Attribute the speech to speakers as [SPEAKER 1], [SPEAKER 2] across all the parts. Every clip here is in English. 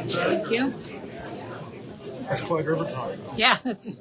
[SPEAKER 1] Thank you.
[SPEAKER 2] That's quite overtime.
[SPEAKER 1] Yeah, that's.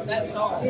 [SPEAKER 3] That's all.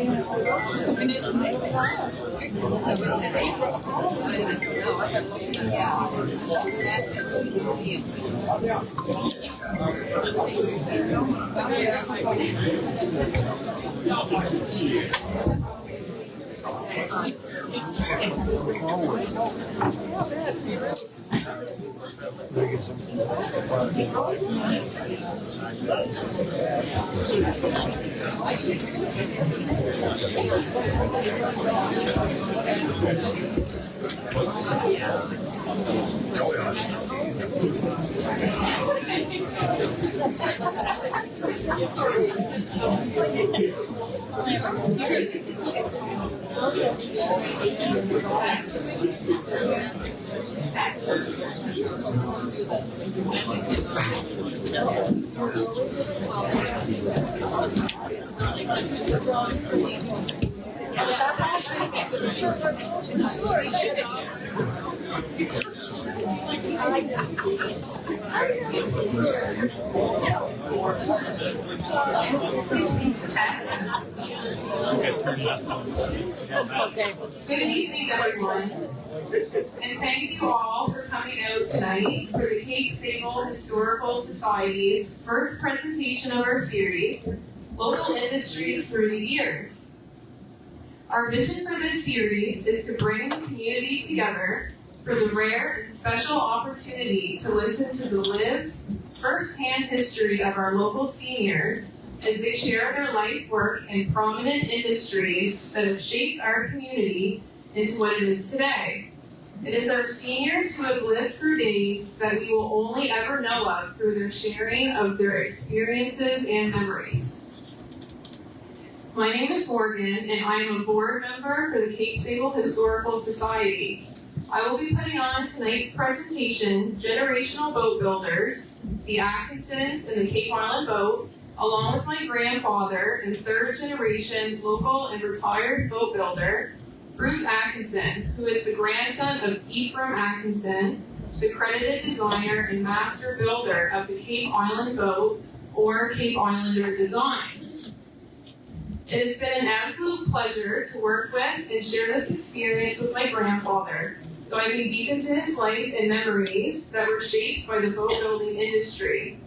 [SPEAKER 1] Okay.
[SPEAKER 3] Good evening, everyone, and thank you all for coming out tonight for the Cape Sable Historical Society's first presentation of our series, Local Industries Through the Years. Our mission for this series is to bring the community together for the rare and special opportunity to listen to the lived, first-hand history of our local seniors as they share their life work in prominent industries that have shaped our community into what it is today. It is our seniors who have lived through days that we will only ever know of through their sharing of their experiences and memories. My name is Morgan, and I am a board member for the Cape Sable Historical Society. I will be putting on tonight's presentation, Generational Boat Builders, the Atkinsons and the Cape Island Boat, along with my grandfather and third generation local and retired boat builder, Bruce Atkinson, who is the grandson of Ephraim Atkinson, the credited designer and master builder of the Cape Island Boat, or Cape Islander design. It has been an absolute pleasure to work with and share this experience with my grandfather, diving deep into his life and memories that were shaped by the boat building industry.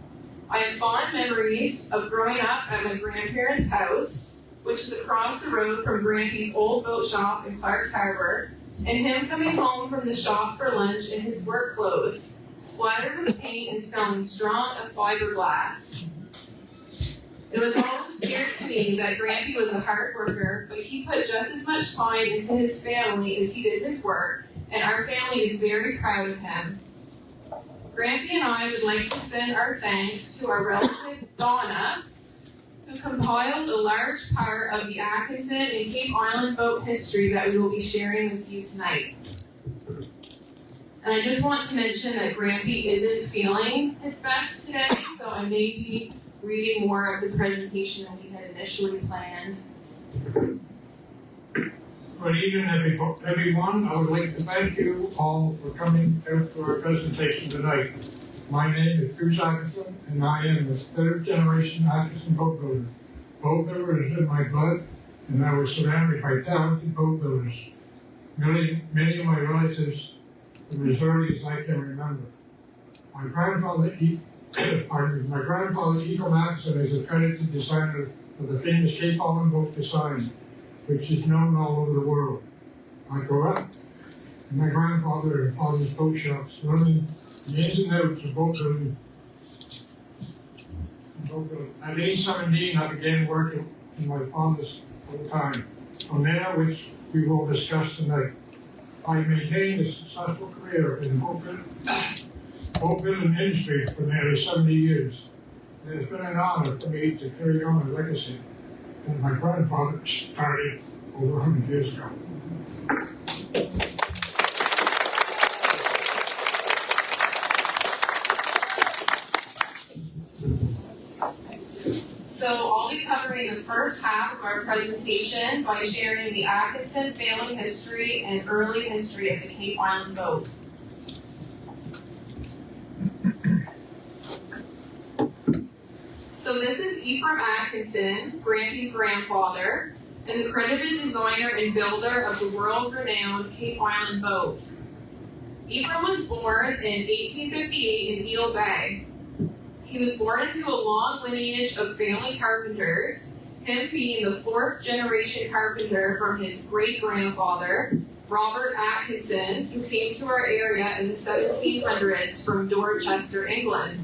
[SPEAKER 3] I have fond memories of growing up at my grandparents' house, which is across the road from Grampy's old boat shop in Clark's Harbor, and him coming home from the shop for lunch in his work clothes, splattered with paint and smelling strong of fiberglass. It was always clear to me that Grampy was a hard worker, but he put just as much time into his family as he did his work, and our family is very proud of him. Grampy and I would like to send our thanks to our relative Donna, who compiled a large part of the Atkinson and Cape Island boat history that we will be sharing with you tonight. And I just want to mention that Grampy isn't feeling his best today, so I may be reading more of the presentation than we had initially planned.
[SPEAKER 4] Good evening, everyone. I would like to thank you all for coming out to our presentation tonight. My name is Bruce Atkinson, and I am the third generation Atkinson boat builder. Boat builder is in my blood, and I was surrounded by talented boat builders. Many of my relatives from as early as I can remember. My grandfather, Eagle Atkinson, is a credited designer of the famous Cape Island boat design, which is known all over the world. I grew up in my grandfather and father's boat shops, learning the ins and outs of boat building. At age 17, I began working in my father's full time. From there, which we will discuss tonight, I maintained a successful career in the boat building industry for nearly 70 years. It has been an honor for me to carry on a legacy that my grandfather started over 100 years ago.
[SPEAKER 3] So I'll be covering the first half of our presentation by sharing the Atkinson family history and early history of the Cape Island boat. So this is Ephraim Atkinson, Grampy's grandfather, and the credited designer and builder of the world-renowned Cape Island boat. Ephraim was born in 1858 in Eel Bay. He was born into a long lineage of family carpenters, him being the fourth generation carpenter from his great-grandfather, Robert Atkinson, who came to our area in the 1700s from Dorchester, England.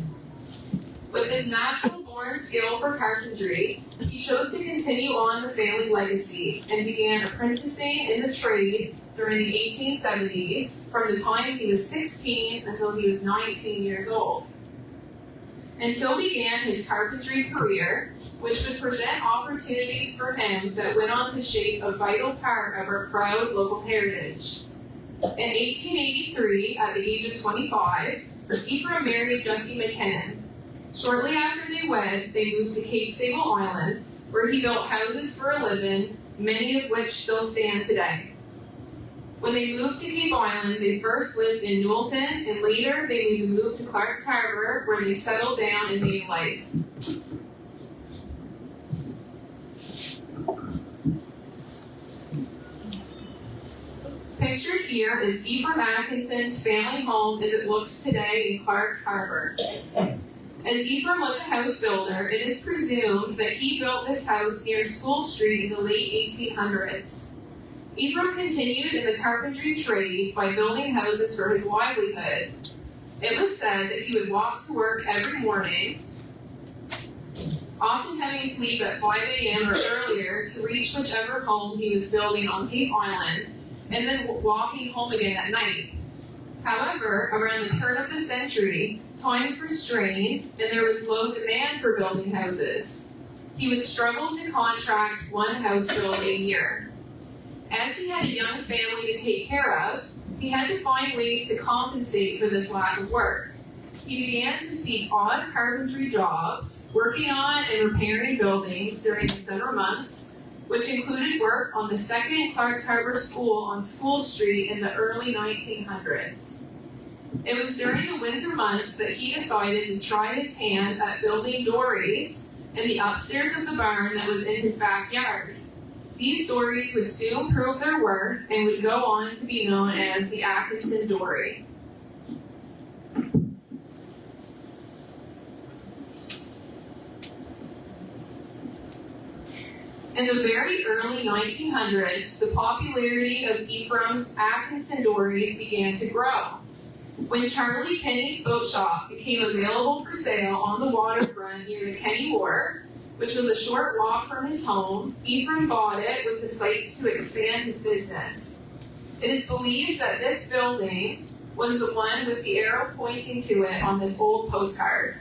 [SPEAKER 3] With his natural-born skill for carpentry, he chose to continue on the family legacy and began apprenticing in the trade during the 1870s, from the time he was 16 until he was 19 years old. And so began his carpentry career, which would present opportunities for him that went on to shape a vital part of our proud local heritage. In 1883, at the age of 25, Ephraim married Jessie McKinnon. Shortly after they wed, they moved to Cape Sable Island, where he built houses for a living, many of which still stand today. When they moved to Cape Island, they first lived in Newelton, and later they would move to Clark's Harbor, where they settled down and made life. Pictured here is Ephraim Atkinson's family home as it looks today in Clark's Harbor. As Ephraim was a house builder, it is presumed that he built this house near School Street in the late 1800s. Ephraim continued in the carpentry trade by building houses for his livelihood. It was said that he would walk to work every morning, often having to leave at 5 a.m. or earlier to reach whichever home he was building on Cape Island, and then walking home again at night. However, around the turn of the century, times were strained and there was low demand for building houses. He would struggle to contract one house build a year. As he had a young family to take care of, he had to find ways to compensate for this lack of work. He began to seek odd carpentry jobs, working on and repairing buildings during the summer months, which included work on the second Clark's Harbor School on School Street in the early 1900s. It was during the winter months that he decided to try his hand at building dories in the upstairs of the barn that was in his backyard. These dories would soon prove their worth and would go on to be known as the Atkinson dory. In the very early 1900s, the popularity of Ephraim's Atkinson dories began to grow. When Charlie Kenny's boat shop became available for sale on the waterfront near the Kenny Wharf, which was a short walk from his home, Ephraim bought it with the sights to expand his business. It is believed that this building was the one with the arrow pointing to it on this old postcard.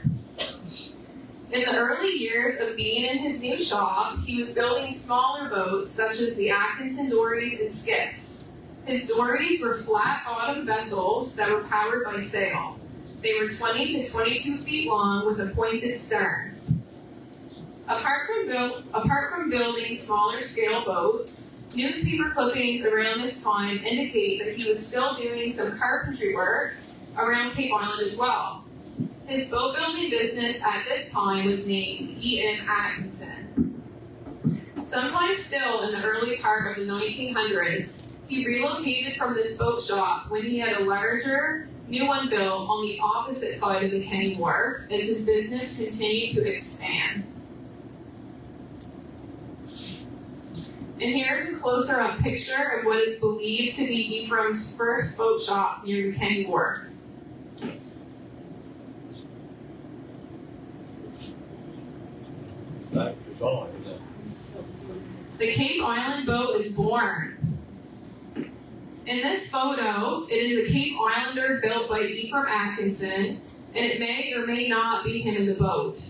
[SPEAKER 3] In the early years of being in his new shop, he was building smaller boats such as the Atkinson dories and skiffs. His dories were flat-bottomed vessels that were powered by sail. They were 20 to 22 feet long with a pointed stern. Apart from building smaller-scale boats, newspaper clippings around this time indicate that he was still doing some carpentry work around Cape Island as well. His boat-building business at this time was named E.M. Atkinson. Sometime still in the early part of the 1900s, he relocated from this boat shop when he had a larger, new one built on the opposite side of the Kenny Wharf as his business continued to expand. And here's a closer-up picture of what is believed to be Ephraim's first boat shop near the Kenny Wharf. The Cape Island boat is born. In this photo, it is a Cape Islander built by Ephraim Atkinson, and it may or may not be him in the boat.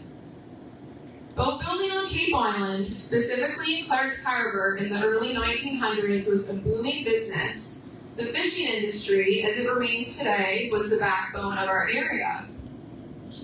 [SPEAKER 3] Boat building on Cape Island, specifically in Clark's Harbor in the early 1900s, was a booming business. The fishing industry, as it remains today, was the backbone of our area.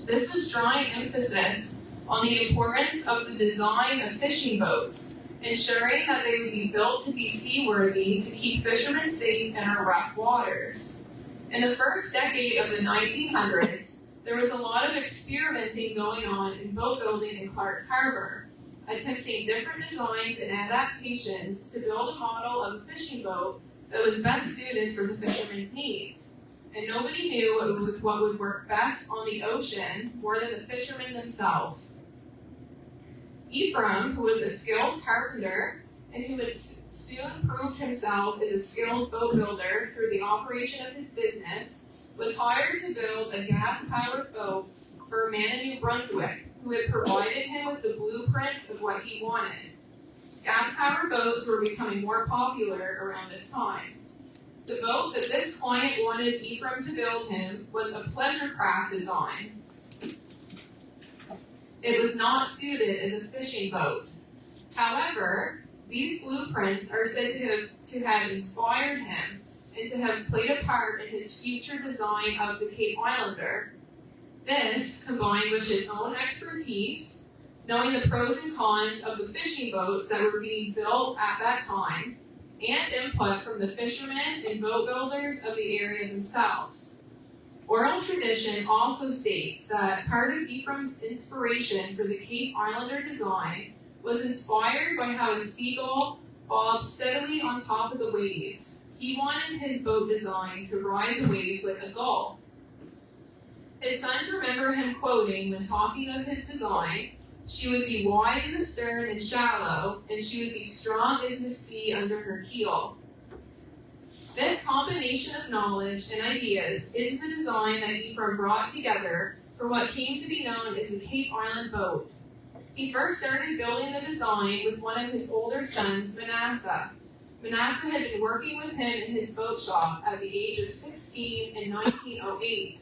[SPEAKER 3] This was drawing emphasis on the importance of the design of fishing boats, ensuring that they would be built to be seaworthy to keep fishermen safe in our rough waters. In the first decade of the 1900s, there was a lot of experimenting going on in boat building in Clark's Harbor, attempting different designs and adaptations to build a model of a fishing boat that was best suited for the fishermen's needs. And nobody knew what would work best on the ocean more than the fishermen themselves. Ephraim, who was a skilled carpenter and who had soon proved himself as a skilled boat builder through the operation of his business, was hired to build a gas-powered boat for a man in New Brunswick who had provided him with the blueprints of what he wanted. Gas-powered boats were becoming more popular around this time. The boat that this client wanted Ephraim to build him was a pleasure craft design. It was not suited as a fishing boat. However, these blueprints are said to have inspired him and to have played a part in his future design of the Cape Islander. This, combined with his own expertise, knowing the pros and cons of the fishing boats that were being built at that time, and input from the fishermen and boat builders of the area themselves. Oral tradition also states that part of Ephraim's inspiration for the Cape Islander design was inspired by how a seagull bobbed steadily on top of the waves. He wanted his boat design to ride the waves like a gull. His sons remember him quoting when talking of his design, "She would be wide in the stern and shallow, and she would be strong as the sea under her keel." This combination of knowledge and ideas is the design that Ephraim brought together for what came to be known as the Cape Island boat. He first started building the design with one of his older sons, Manasseh. Manasseh had been working with him in his boat shop at the age of 16 in 1908.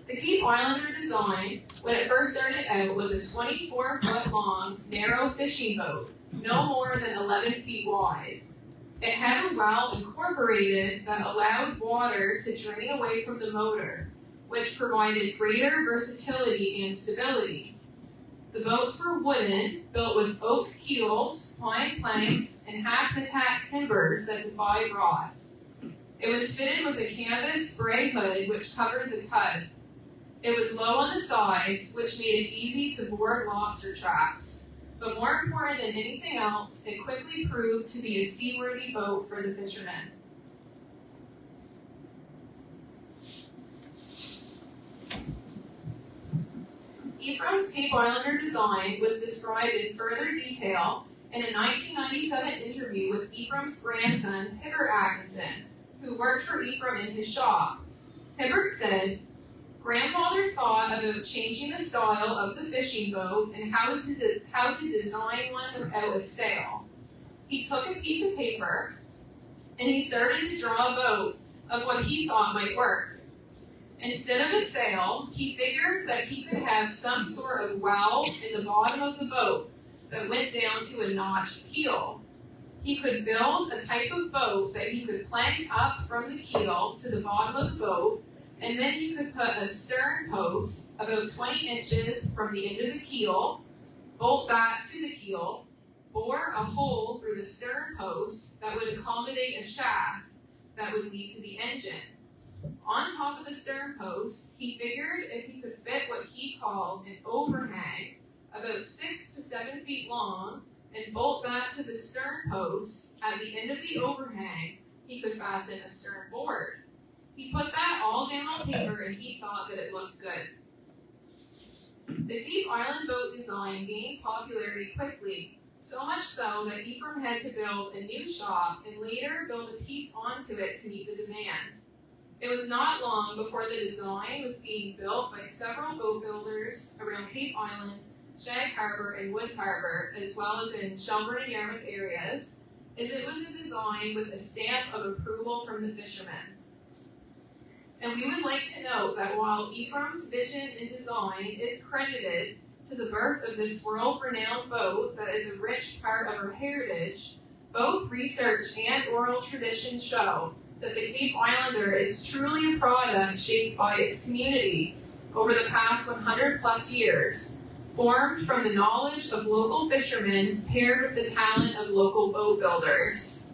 [SPEAKER 3] The Cape Islander design, when it first started out, was a 24-foot-long, narrow fishing boat, no more than 11 feet wide. It had a well incorporated that allowed water to drain away from the motor, which provided greater versatility and stability. The boats were wooden, built with oak keels, pine planks, and half-intact timbers that defied rot. It was fitted with a canvas spray hood which covered the cud. It was low on the sides, which made it easy to board lobster traps. But more important than anything else, it quickly proved to be a seaworthy boat for the fishermen. Ephraim's Cape Islander design was described in further detail in a 1997 interview with Ephraim's grandson, Hibbert Atkinson, who worked for Ephraim in his shop. Hibbert said, "Grandfather thought about changing the style of the fishing boat and how to design one without a sail. He took a piece of paper and he started to draw a boat of what he thought might work. Instead of a sail, he figured that he could have some sort of well in the bottom of the boat that went down to a notched keel. He could build a type of boat that he could plank up from the keel to the bottom of the boat, and then he could put a stern post about 20 inches from the end of the keel, bolt that to the keel, bore a hole through the stern post that would accommodate a shaft that would lead to the engine. On top of the stern post, he figured if he could fit what he called an overhang about 6 to 7 feet long and bolt that to the stern post, at the end of the overhang, he could fasten a stern board. He put that all down on paper and he thought that it looked good." The Cape Island boat design gained popularity quickly, so much so that Ephraim had to build a new shop and later build a piece onto it to meet the demand. It was not long before the design was being built by several boat builders around Cape Island, Shag Harbor, and Woods Harbor, as well as in Shelburne and Yarmouth areas, as it was a design with a stamp of approval from the fishermen. And we would like to note that while Ephraim's vision and design is credited to the birth of this world-renowned boat that is a rich part of our heritage, both research and oral tradition show that the Cape Islander is truly a product shaped by its community over the past 100 plus years, formed from the knowledge of local fishermen paired with the talent of local boat builders.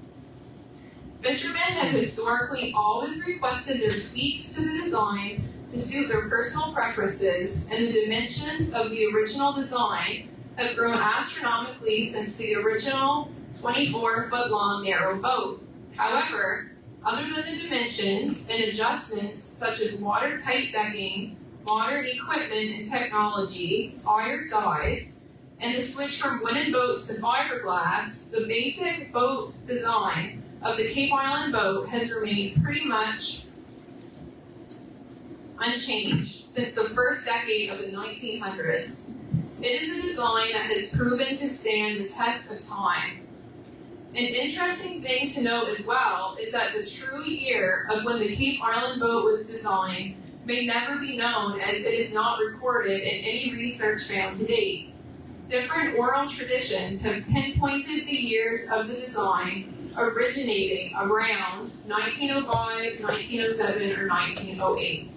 [SPEAKER 3] Fishermen have historically always requested their tweaks to the design to suit their personal preferences, and the dimensions of the original design have grown astronomically since the original 24-foot-long narrow boat. However, other than the dimensions and adjustments such as watertight decking, modern equipment and technology, higher sides, and the switch from wooden boats to fiberglass, the basic boat design of the Cape Island boat has remained pretty much unchanged since the first decade of the 1900s. It is a design that has proven to stand the test of time. An interesting thing to note as well is that the true year of when the Cape Island boat was designed may never be known, as it is not recorded in any research found to date. Different oral traditions have pinpointed the years of the design originating around 1905, 1907, or 1908.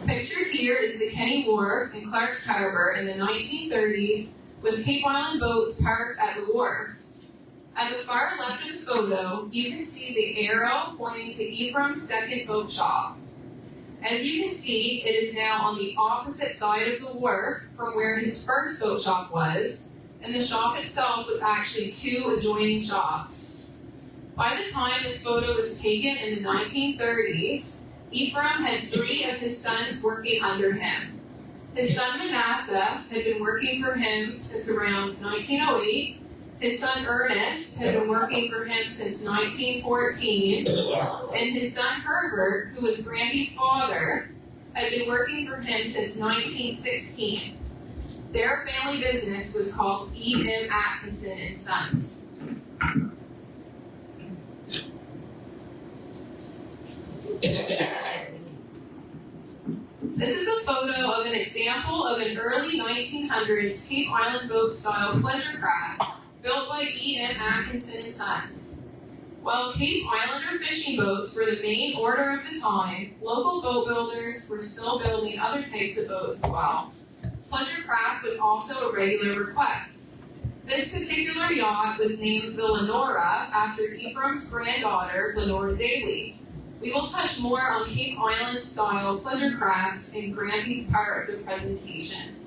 [SPEAKER 3] Pictured here is the Kenny Wharf in Clark's Harbor in the 1930s, with Cape Island boats parked at the wharf. At the far left of the photo, you can see the arrow pointing to Ephraim's second boat shop. As you can see, it is now on the opposite side of the wharf from where his first boat shop was, and the shop itself was actually two adjoining shops. By the time this photo was taken in the 1930s, Ephraim had 3 of his sons working under him. His son Manasseh had been working for him since around 1908. His son Ernest had been working for him since 1914. And his son Herbert, who was Grandy's father, had been working for him since 1916. Their family business was called E.M. Atkinson and Sons. This is a photo of an example of an early 1900s Cape Island boat style pleasure craft built by E.M. Atkinson and Sons. While Cape Islander fishing boats were the main order of the time, local boat builders were still building other types of boats as well. Pleasure craft was also a regular request. This particular yacht was named the Lenora after Ephraim's granddaughter, Lenora Daly. We will touch more on Cape Island style pleasure crafts in Granby's part of the presentation.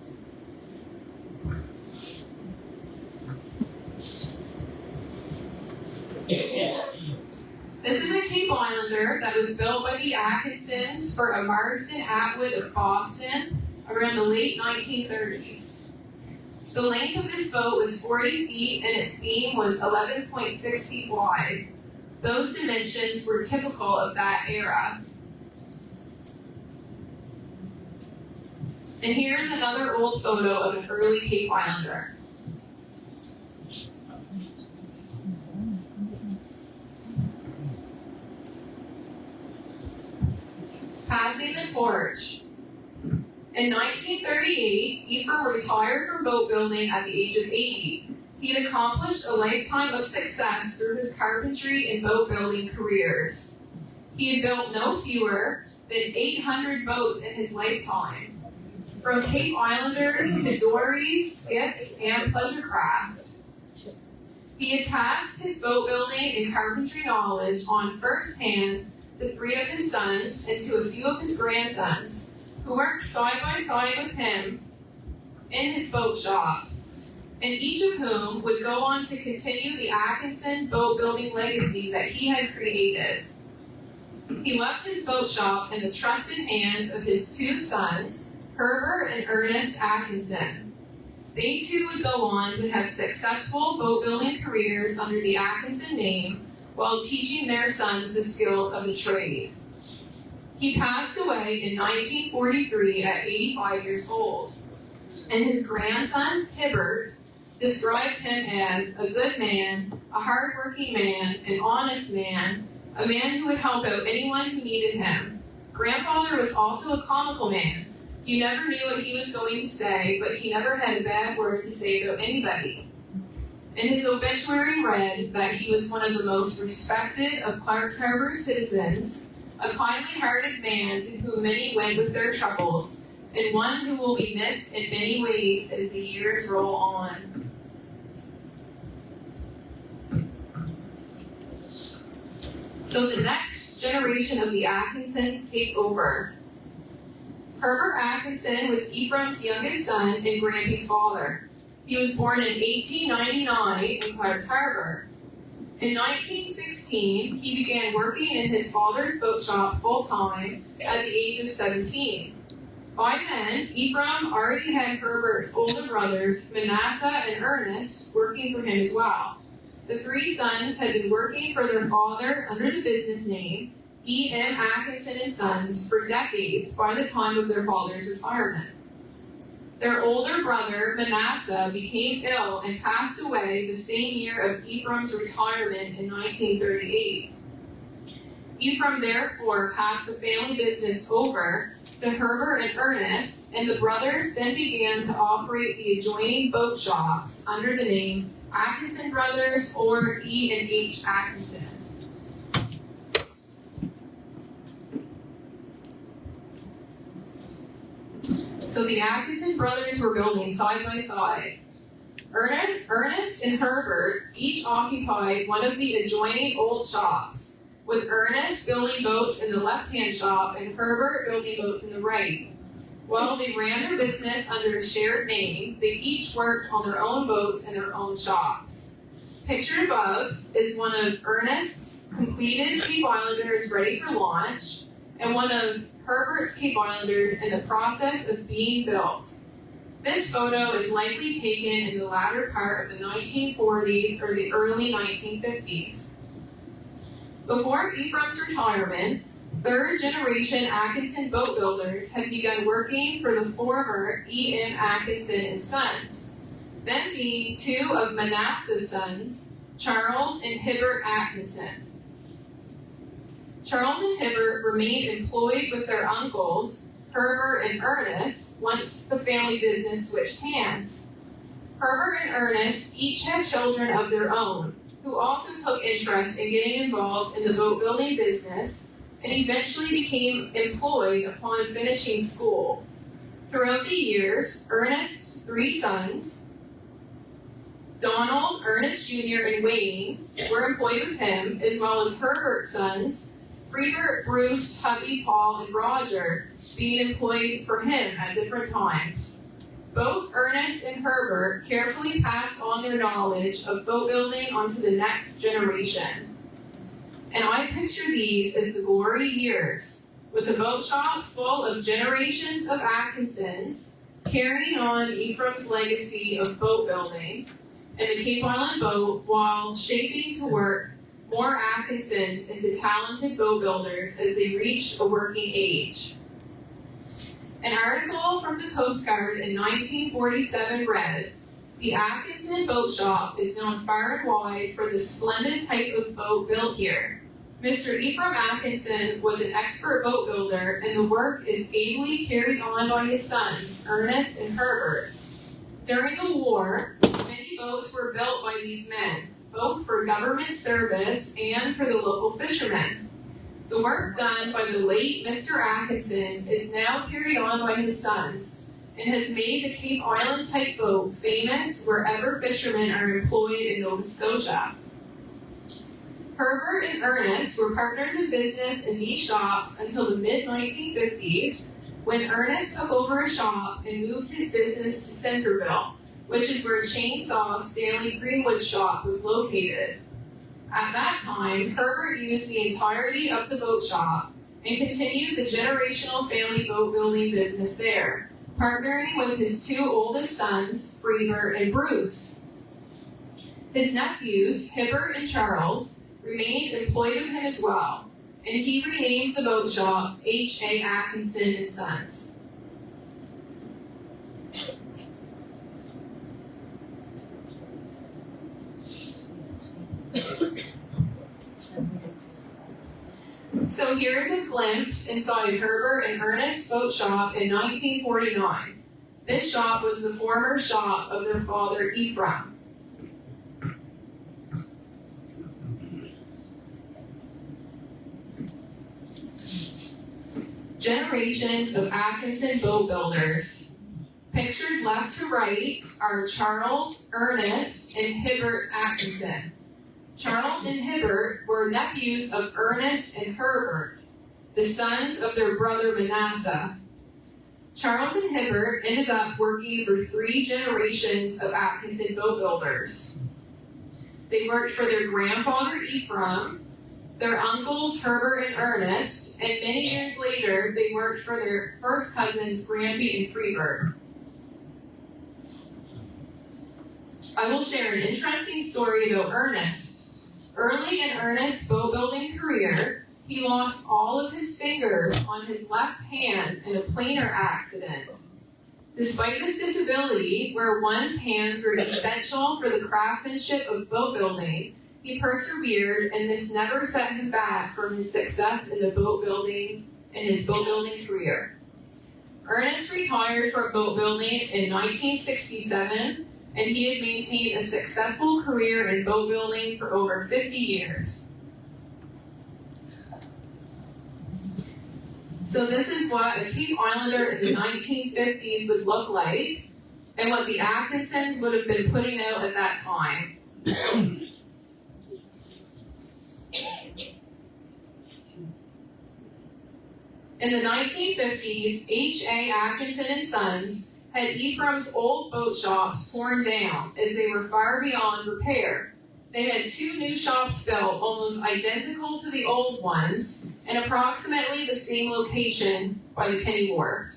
[SPEAKER 3] This is a Cape Islander that was built by the Atkinsons for a Marsden Atwood of Boston around the late 1930s. The length of this boat was 40 feet and its beam was 11.6 feet wide. Those dimensions were typical of that era. And here's another old photo of an early Cape Islander. Passing the torch. In 1938, Ephraim retired from boat building at the age of 80. He had accomplished a lifetime of success through his carpentry and boat building careers. He had built no fewer than 800 boats in his lifetime, from Cape Islanders to dories, skiffs, and pleasure craft. He had passed his boat building and carpentry knowledge on first hand to 3 of his sons and to a few of his grandsons, who worked side by side with him in his boat shop, and each of whom would go on to continue the Atkinson boat building legacy that he had created. He left his boat shop in the trusted hands of his 2 sons, Herbert and Ernest Atkinson. They too would go on to have successful boat building careers under the Atkinson name, while teaching their sons the skills of the trade. He passed away in 1943 at 85 years old, and his grandson, Hibbert, described him as a good man, a hard-working man, an honest man, a man who would help out anyone who needed him. Grandfather was also a comical man. You never knew what he was going to say, but he never had a bad word to say about anybody. And his obituary read that he was one of the most respected of Clark's Harbor citizens, a kindly-hearted man to whom many went with their troubles, and one who will be missed in many ways as the years roll on. So the next generation of the Atkinsons take over. Herbert Atkinson was Ephraim's youngest son and Grampy's father. He was born in 1899 in Clark's Harbor. In 1916, he began working in his father's boat shop full-time at the age of 17. By then, Ephraim already had Herbert's older brothers, Manasseh and Ernest, working for him as well. The 3 sons had been working for their father under the business name E.M. Atkinson and Sons for decades by the time of their father's retirement. Their older brother, Manasseh, became ill and passed away the same year of Ephraim's retirement in 1938. Ephraim therefore passed the family business over to Herbert and Ernest, and the brothers then began to operate the adjoining boat shops under the name Atkinson Brothers or E&H Atkinson. So the Atkinson brothers were building side by side. Ernest and Herbert each occupied one of the adjoining old shops, with Ernest building boats in the left-hand shop and Herbert building boats in the right. While they ran their business under a shared name, they each worked on their own boats in their own shops. Pictured above is one of Ernest's completed Cape Islanders ready for launch, and one of Herbert's Cape Islanders in the process of being built. This photo is likely taken in the latter part of the 1940s or the early 1950s. Before Ephraim's retirement, 3rd generation Atkinson boat builders had begun working for the former E.M. Atkinson and Sons, then being 2 of Manasseh's sons, Charles and Hibbert Atkinson. Charles and Hibbert remained employed with their uncles, Herbert and Ernest, once the family business switched hands. Herbert and Ernest each had children of their own, who also took interest in getting involved in the boat building business and eventually became employed upon finishing school. Throughout the years, Ernest's 3 sons, Donald, Ernest Jr., and Wayne, were employed with him, as well as Herbert's sons, Freebert, Bruce, Hubby, Paul, and Roger, being employed for him at different times. Both Ernest and Herbert carefully passed on their knowledge of boat building onto the next generation. And I picture these as the glory years, with a boat shop full of generations of Atkinsons carrying on Ephraim's legacy of boat building and the Cape Island boat while shaping to work more Atkinsons into talented boat builders as they reached a working age. An article from the Coast Guard in 1947 read, "The Atkinson boat shop is known far and wide for the splendid type of boat built here. Mr. Ephraim Atkinson was an expert boat builder, and the work is ably carried on by his sons, Ernest and Herbert. During the war, many boats were built by these men, both for government service and for the local fishermen. The work done by the late Mr. Atkinson is now carried on by his sons, and has made the Cape Island type boat famous wherever fishermen are employed in Nova Scotia." Herbert and Ernest were partners in business in these shops until the mid-1950s, when Ernest took over a shop and moved his business to Centerville, which is where Chainsaw Stanley Greenwood's shop was located. At that time, Herbert used the entirety of the boat shop and continued the generational family boat building business there, partnering with his two oldest sons, Freebert and Bruce. His nephews, Hibbert and Charles, remained employed with him as well, and he renamed the boat shop H.A. Atkinson and Sons. So here's a glimpse inside Herbert and Ernest's boat shop in 1949. This shop was the former shop of their father Ephraim. Generations of Atkinson boat builders. Pictured left to right are Charles, Ernest, and Hibbert Atkinson. Charles and Hibbert were nephews of Ernest and Herbert, the sons of their brother Manasseh. Charles and Hibbert ended up working for 3 generations of Atkinson boat builders. They worked for their grandfather Ephraim, their uncles Herbert and Ernest, and many years later they worked for their first cousins Grampy and Freebert. I will share an interesting story about Ernest. Early in Ernest's boat building career, he lost all of his fingers on his left hand in a planer accident. Despite this disability, where one's hands were essential for the craftsmanship of boat building, he persevered, and this never set him back from his success in his boat building career. Ernest retired from boat building in 1967, and he had maintained a successful career in boat building for over 50 years. So this is what a Cape Islander in the 1950s would look like, and what the Atkinsons would have been putting out at that time. In the 1950s, H.A. Atkinson and Sons had Ephraim's old boat shops torn down as they were far beyond repair. They had 2 new shops built almost identical to the old ones in approximately the same location by the Penny Wharf.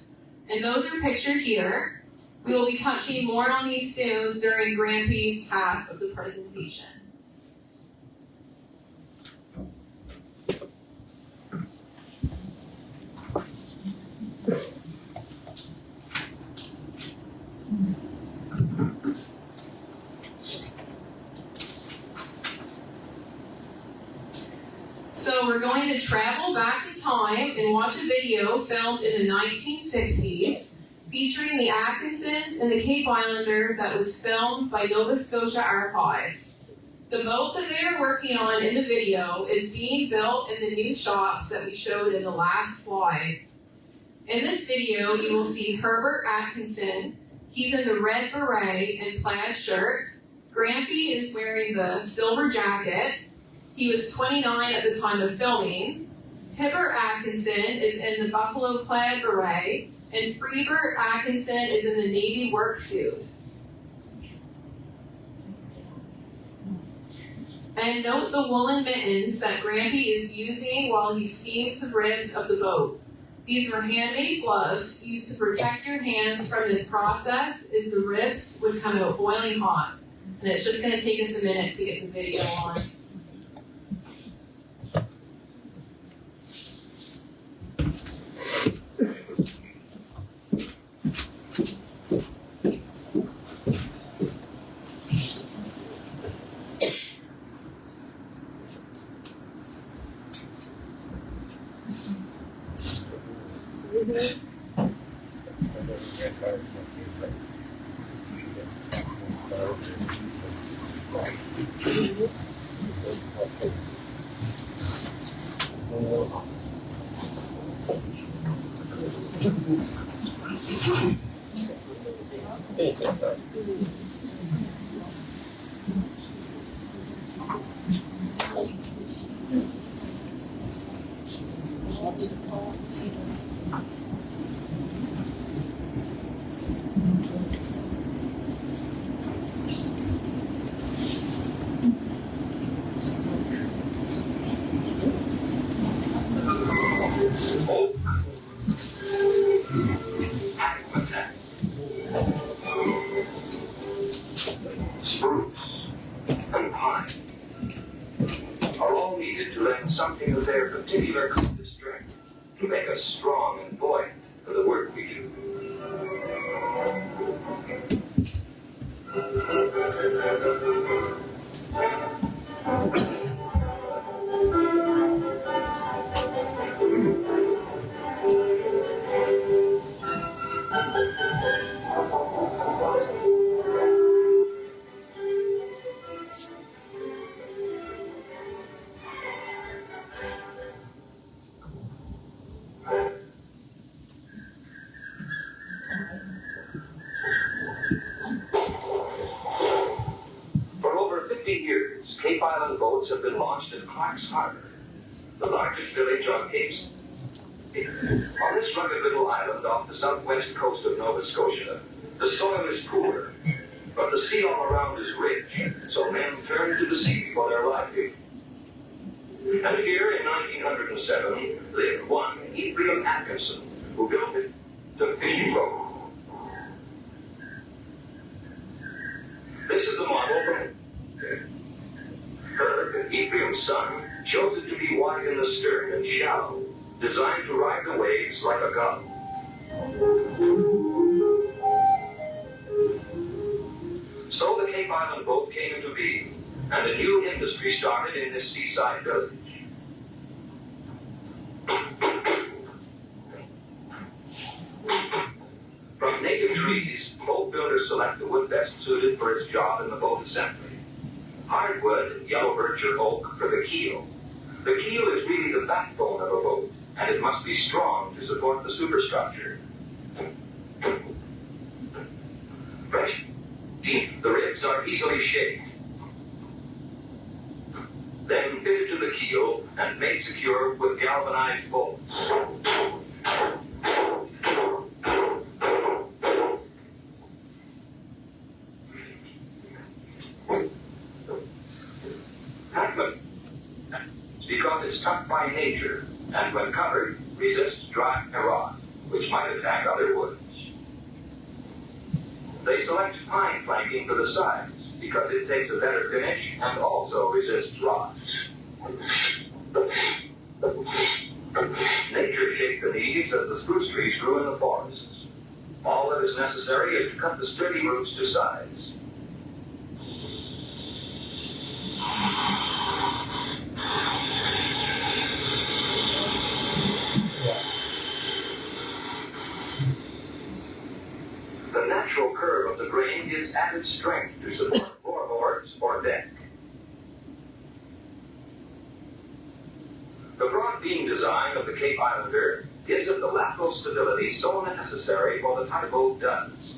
[SPEAKER 3] And those are pictured here. We will be touching more on these soon during Grampy's half of the presentation. So we're going to travel back in time and watch a video filmed in the 1960s featuring the Atkinsons and the Cape Islander that was filmed by Nova Scotia Archives. The boat that they are working on in the video is being built in the new shops that we showed in the last slide. In this video, you will see Herbert Atkinson. He's in the red beret and plaid shirt. Grampy is wearing the silver jacket. He was 29 at the time of filming. Hibbert Atkinson is in the buffalo plaid beret, and Freebert Atkinson is in the navy work suit. And note the woolen mittens that Grampy is using while he steams the ribs of the boat. These were handmade gloves used to protect your hands from this process as the ribs would come out boiling hot. And it's just going to take us a minute to get the video on.
[SPEAKER 5] Something of their particular compass strength to make us strong and buoyant for the work we do. Cape Island boats have been launched at Clark's Harbor, the largest village on Cape's. On this rugged little island off the southwest coast of Nova Scotia, the soil is poor, but the sea all around is rich, so men turn to the sea for their livelihood. And here in 1907 lived one Ephraim Atkinson, who built it to fishing boat. This is the model from Ephraim's son chose it to be wide in the stern and shallow, designed to ride the waves like a gull. So the Cape Island boat came into being, and a new industry started in this seaside village. From native trees, boatbuilders select the wood best suited for its job in the boat assembly. Hardwood, yellow birch or oak for the keel. The keel is really the backbone of a boat, and it must be strong to support the superstructure. Fresh, deep, the ribs are easily shaped. Then fitted to the keel and made secure with galvanized bolts. Because it's tough by nature, and when covered, resists dry rot, which might attack other woods. They select pine planking for the sides, because it takes a better finish and also resists rot. Nature shaped the leaves as the spruce trees grew in the forests. All that is necessary is to cut the sturdy roots to size. The natural curve of the grain gives added strength to support floorboards or deck. The broad beam design of the Cape Islander gives it the lateral stability so necessary for the type boat does.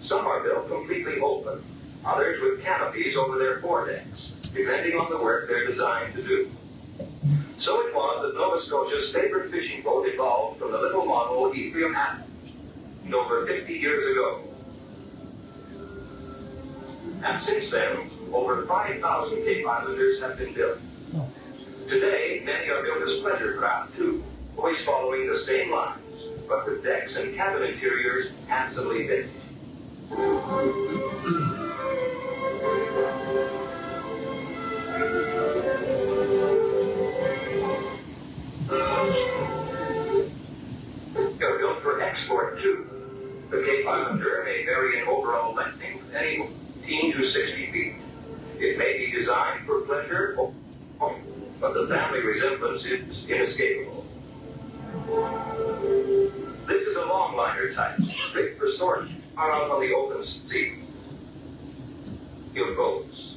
[SPEAKER 5] Some are built completely open, others with canopies over their foredecks, depending on the work they're designed to do. So it was that Nova Scotia's favorite fishing boat evolved from the little model Ephraim Atkinson over 50 years ago. And since then, over 5,000 Cape Islanders have been built. Today, many are built as pleasure craft too, always following the same lines, but with decks and cabin interiors handsomely finished. They're built for export too. The Cape Islander may vary in overall length, anywhere 15 to 60 feet. It may be designed for pleasure, but the family resemblance is inescapable. This is a longliner type, great for storage, are out on the open sea. Field boats.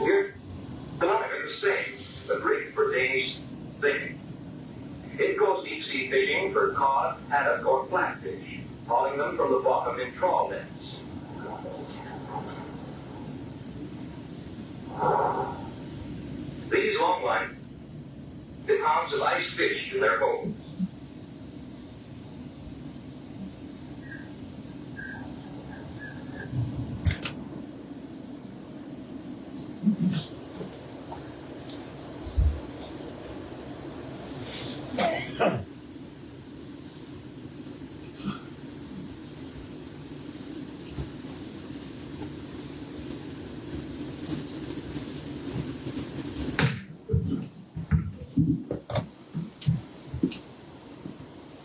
[SPEAKER 5] Here, the line are the same, but great for Danish singing. It goes deep sea fishing for cod, haddock, or flatfish, hauling them from the bottom in trawl nets. These longline get pounds of ice fish in their homes.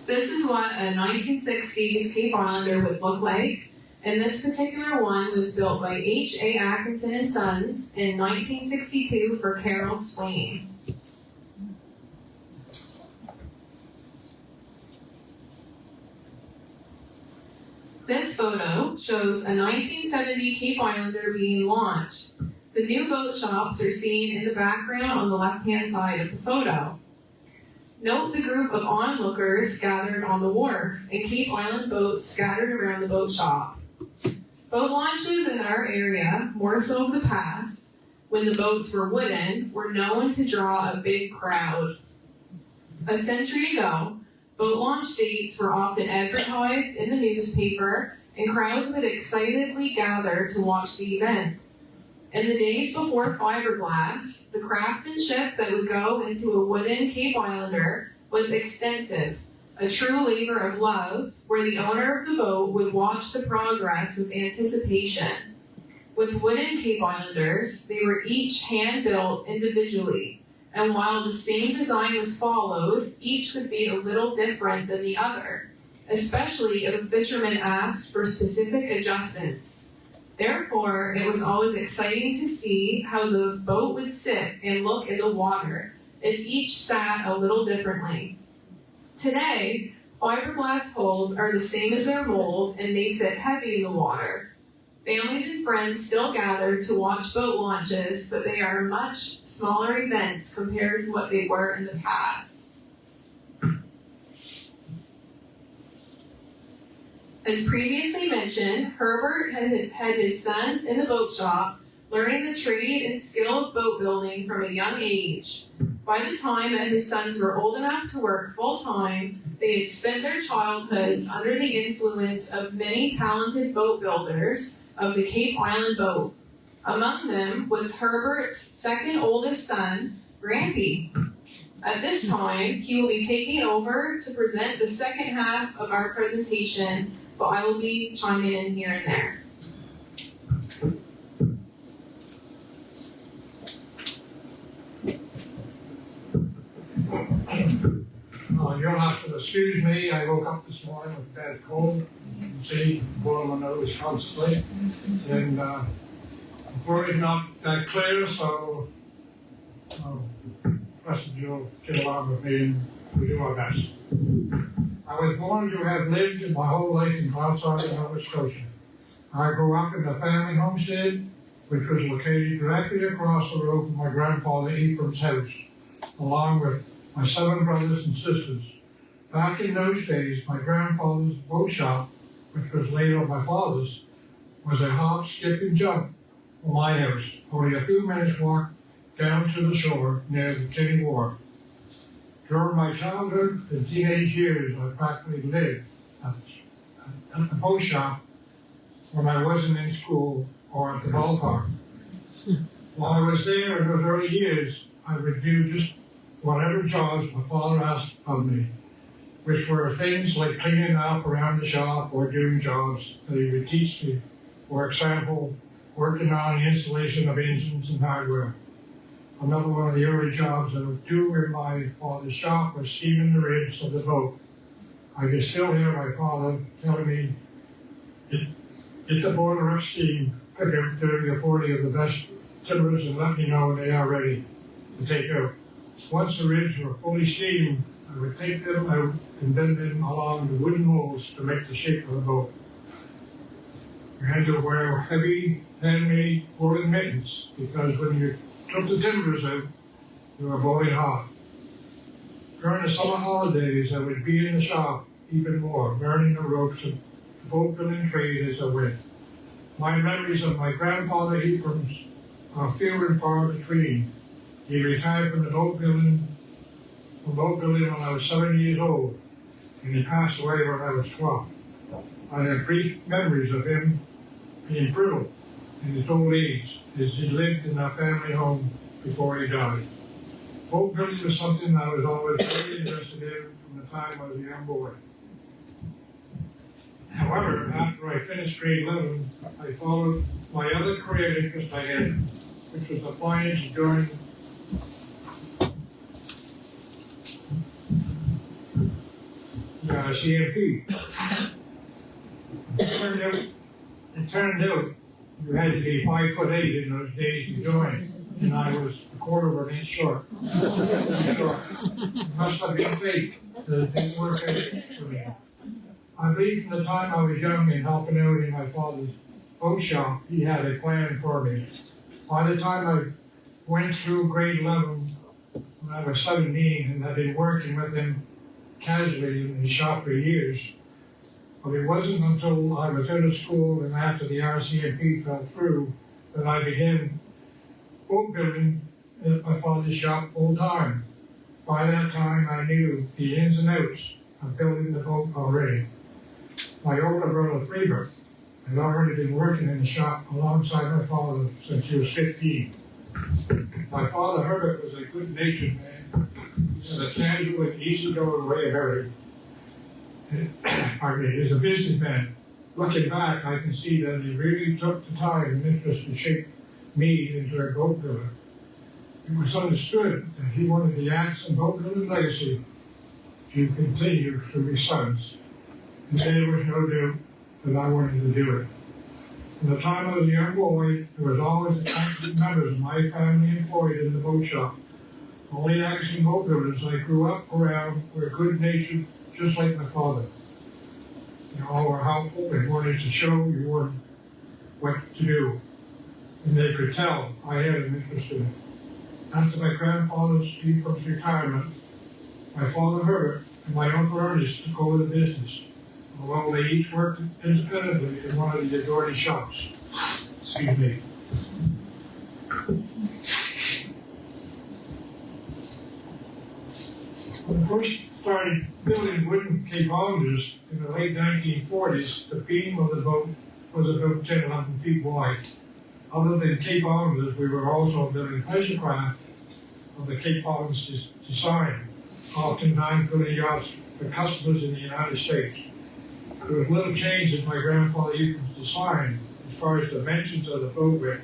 [SPEAKER 3] This is what a 1960s Cape Islander would look like, and this particular one was built by H.A. Atkinson and Sons in 1962 for Carol Swain. This photo shows a 1970 Cape Islander being launched. The new boat shops are seen in the background on the left-hand side of the photo. Note the group of onlookers gathered on the wharf and Cape Island boats scattered around the boat shop. Boat launches in our area, more so of the past, when the boats were wooden, were known to draw a big crowd. A century ago, boat launch dates were often advertised in the newspaper, and crowds would excitedly gather to watch the event. In the days before fiberglass, the craftsmanship that would go into a wooden Cape Islander was extensive, a true labor of love, where the owner of the boat would watch the progress with anticipation. With wooden Cape Islanders, they were each hand-built individually, and while the same design was followed, each would be a little different than the other, especially if a fisherman asked for specific adjustments. Therefore, it was always exciting to see how the boat would sit and look in the water, as each sat a little differently. Today, fiberglass hulls are the same as their mold, and they sit heavy in the water. Families and friends still gather to watch boat launches, but they are much smaller events compared to what they were in the past. As previously mentioned, Herbert had his sons in the boat shop, learning the trade and skill of boat building from a young age. By the time that his sons were old enough to work full-time, they had spent their childhoods under the influence of many talented boat builders of the Cape Island boat. Among them was Herbert's second oldest son, Grampy. At this time, he will be taking over to present the second half of our presentation, but I will be chiming in here and there.
[SPEAKER 4] You'll have to excuse me. I woke up this morning with a bad cold. You can see, blowing my nose constantly. And the word is not that clear, so the rest of you will get along with me and we do our best. I was born to have lived my whole life in outside of Nova Scotia. I grew up in the family homestead, which was located directly across the road from my grandfather Ephraim's house, along with my 7 brothers and sisters. Back in those days, my grandfather's boat shop, which was later my father's, was a hop, skip, and jump from my house, only a few minutes walk down to the shore near the Kinney Wharf. During my childhood and teenage years, I practically lived at the boat shop when I wasn't in school or at the ballpark. While I was there in those early years, I would do just whatever jobs my father asked of me, which were things like cleaning up around the shop or doing jobs that he would teach me. For example, working on the installation of engines and hardware. Another one of the early jobs I would do in my father's shop was steaming the ribs of the boat. I can still hear my father telling me, get the boiler up steam, pick up 30 or 40 of the best timbers and let me know when they are ready to take out. Once the ribs were fully steamed, I would take them out and bend them along the wooden holes to make the shape of the boat. You had to wear heavy, handmade woolen mittens because when you took the timbers out, they were boiling hot. During the summer holidays, I would be in the shop even more, learning the ropes of the boat building trade as I went. My memories of my grandfather Ephraim's are few and far between. He retired from boat building when I was 7 years old, and he passed away when I was 12. I have brief memories of him being brittle in his old age as he lived in our family home before he died. Boat building was something I was always very interested in from the time I was a young boy. However, after I finished grade 11, I followed my other career interest I had, which was applying to join the CMP. It turned out you had to be 5'8" in those days to join, and I was a quarter of an inch short. It must have been fate that it didn't work out for me. I believe from the time I was young and helping out in my father's boat shop, he had a plan for me. By the time I went through grade 11, when I was 17, and I'd been working with him casually in his shop for years, but it wasn't until I was out of school and after the RCMP fell through that I began boat building at my father's shop full time. By that time, I knew the ins and outs of building the boat already. My older brother, Freeber, had already been working in the shop alongside my father since he was 15. My father, Herbert, was a good-natured man, and a casual and easygoing way of everything. As a businessman, looking back, I can see that he really took the time and interest to shape me into a boat builder. It was understood that he wanted the Atkinson boat building legacy to continue through his sons, and there was no doubt that I wanted to do it. From the time I was a young boy, there was always active members of my family employed in the boat shop. All the Atkinson boat builders I grew up around were good-natured, just like my father. They all were helpful and wanted to show you what to do. And they could tell I had an interest in it. After my grandfather's Ephraim's retirement, my father Herbert and my uncle Ernest took over the business, although they each worked independently in one of the adjoining shops. Excuse me. When I first started building wooden Cape Boatbuilders in the late 1940s, the beam of the boat was about 10 to 11 feet wide. Other than Cape Boatbuilders, we were also building pleasure craft of the Cape Boatbuilders design, oftentimes building yachts for customers in the United States. There was little change in my grandfather Ephraim's design as far as dimensions of the boat went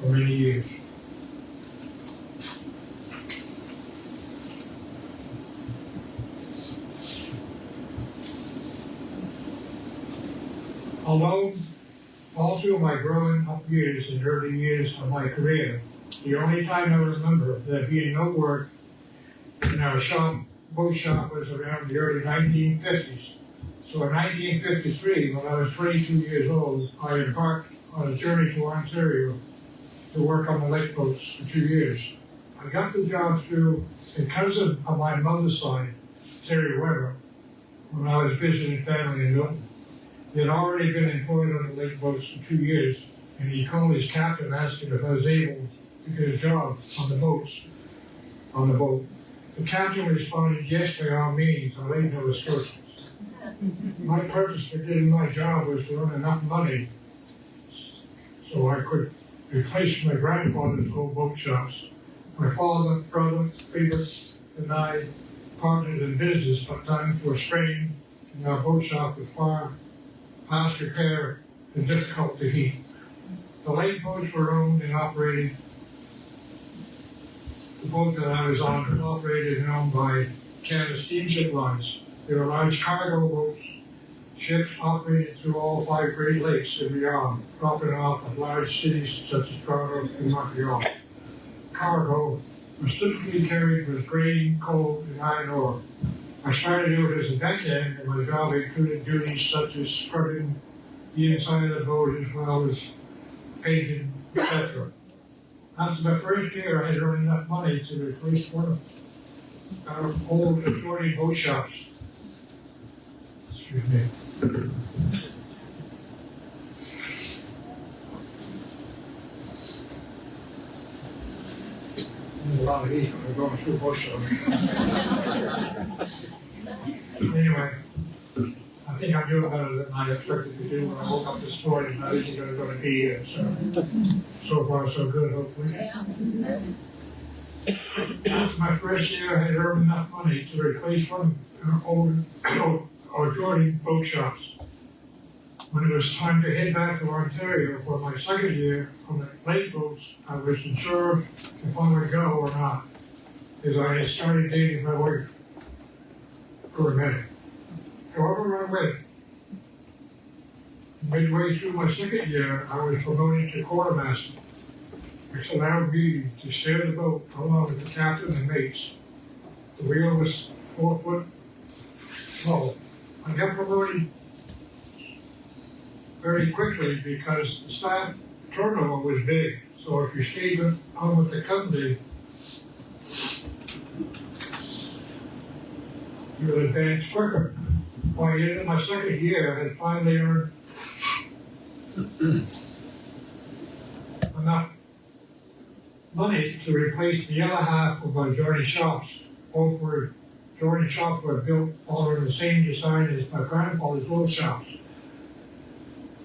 [SPEAKER 4] for many years. Although all through my growing up years and early years of my career, the only time I remember there being no work in our boat shop was around the early 1950s. So in 1953, when I was 22 years old, I embarked on a journey to Ontario to work on the lake boats for 2 years. I got the job through a cousin of my mother's side, Terry Weber, when I was visiting family in Milton. He had already been employed on the lake boats for 2 years, and he called his captain asking if I was able to get a job on the boat. The captain responded, yes, by all means, on Lake Nova Scotia. My purpose for getting my job was to earn enough money so I could replace my grandfather's old boat shops. My father, brother, Peter, and I partnered in business, but times were strained and our boat shop was far past repair and difficult to keep. The lake boats were owned and operated. The boat that I was on was operated and owned by Canada Steamship Lines. They were large cargo boats, ships operated through all 5 Great Lakes and beyond, dropping off at large cities such as Toronto and Montreal. Cargo was typically carried with grain, coal, and iron ore. I started out as a deckhand, and my job included duties such as scrubbing the inside of the boat as well as painting, etc. After my first year, I had earned enough money to replace one of our old adjoining boat shops. Excuse me. There's a lot of heat when we're going through boat shops. Anyway, I think I'm doing better than I expected to do when I woke up this morning. I didn't think I was going to be here, so far so good, hopefully. After my first year, I had earned enough money to replace one of our adjoining boat shops. When it was time to head back to Ontario for my second year on the lake boats, I was unsure if I would go or not, as I had started dating my wife for a minute. However, I went. Midway through my second year, I was promoted to quartermaster, which allowed me to steer the boat along with the captain and mates. The wheel was 4 foot tall. I got promoted very quickly because the staff turnover was big. So if you stayed on with the company, you would advance quicker. By the end of my second year, I had finally earned enough money to replace the other half of my joining shops. Both were joining shops were built following the same design as my grandfather's old shops.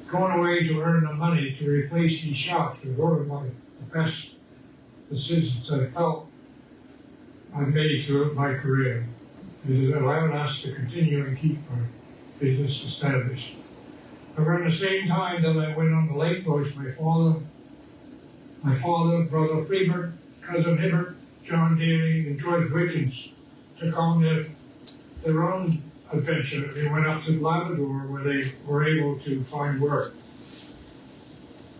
[SPEAKER 4] Going away to earn the money to replace these shops was one of the best decisions I felt I made throughout my career. It allowed us to continue and keep our business established. Around the same time that I went on the lake boats, my father, brother Freebert, cousin Hibbert, John Daly, and George Wiggins took on their own adventure. They went up to Labrador where they were able to find work.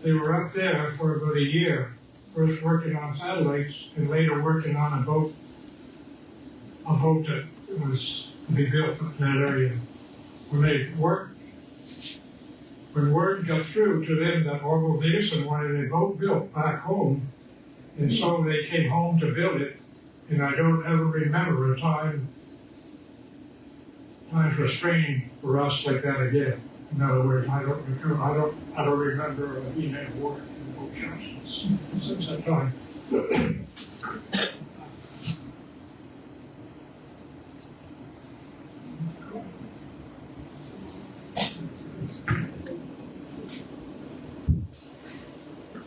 [SPEAKER 4] They were up there for about a year, first working on satellites and later working on a boat that was to be built in that area. When word got through to them that Orville Davison wanted a boat built back home, and so they came home to build it, and I don't ever remember a time for strain for us like that again. In other words, I don't remember a female work in boat shops since that time.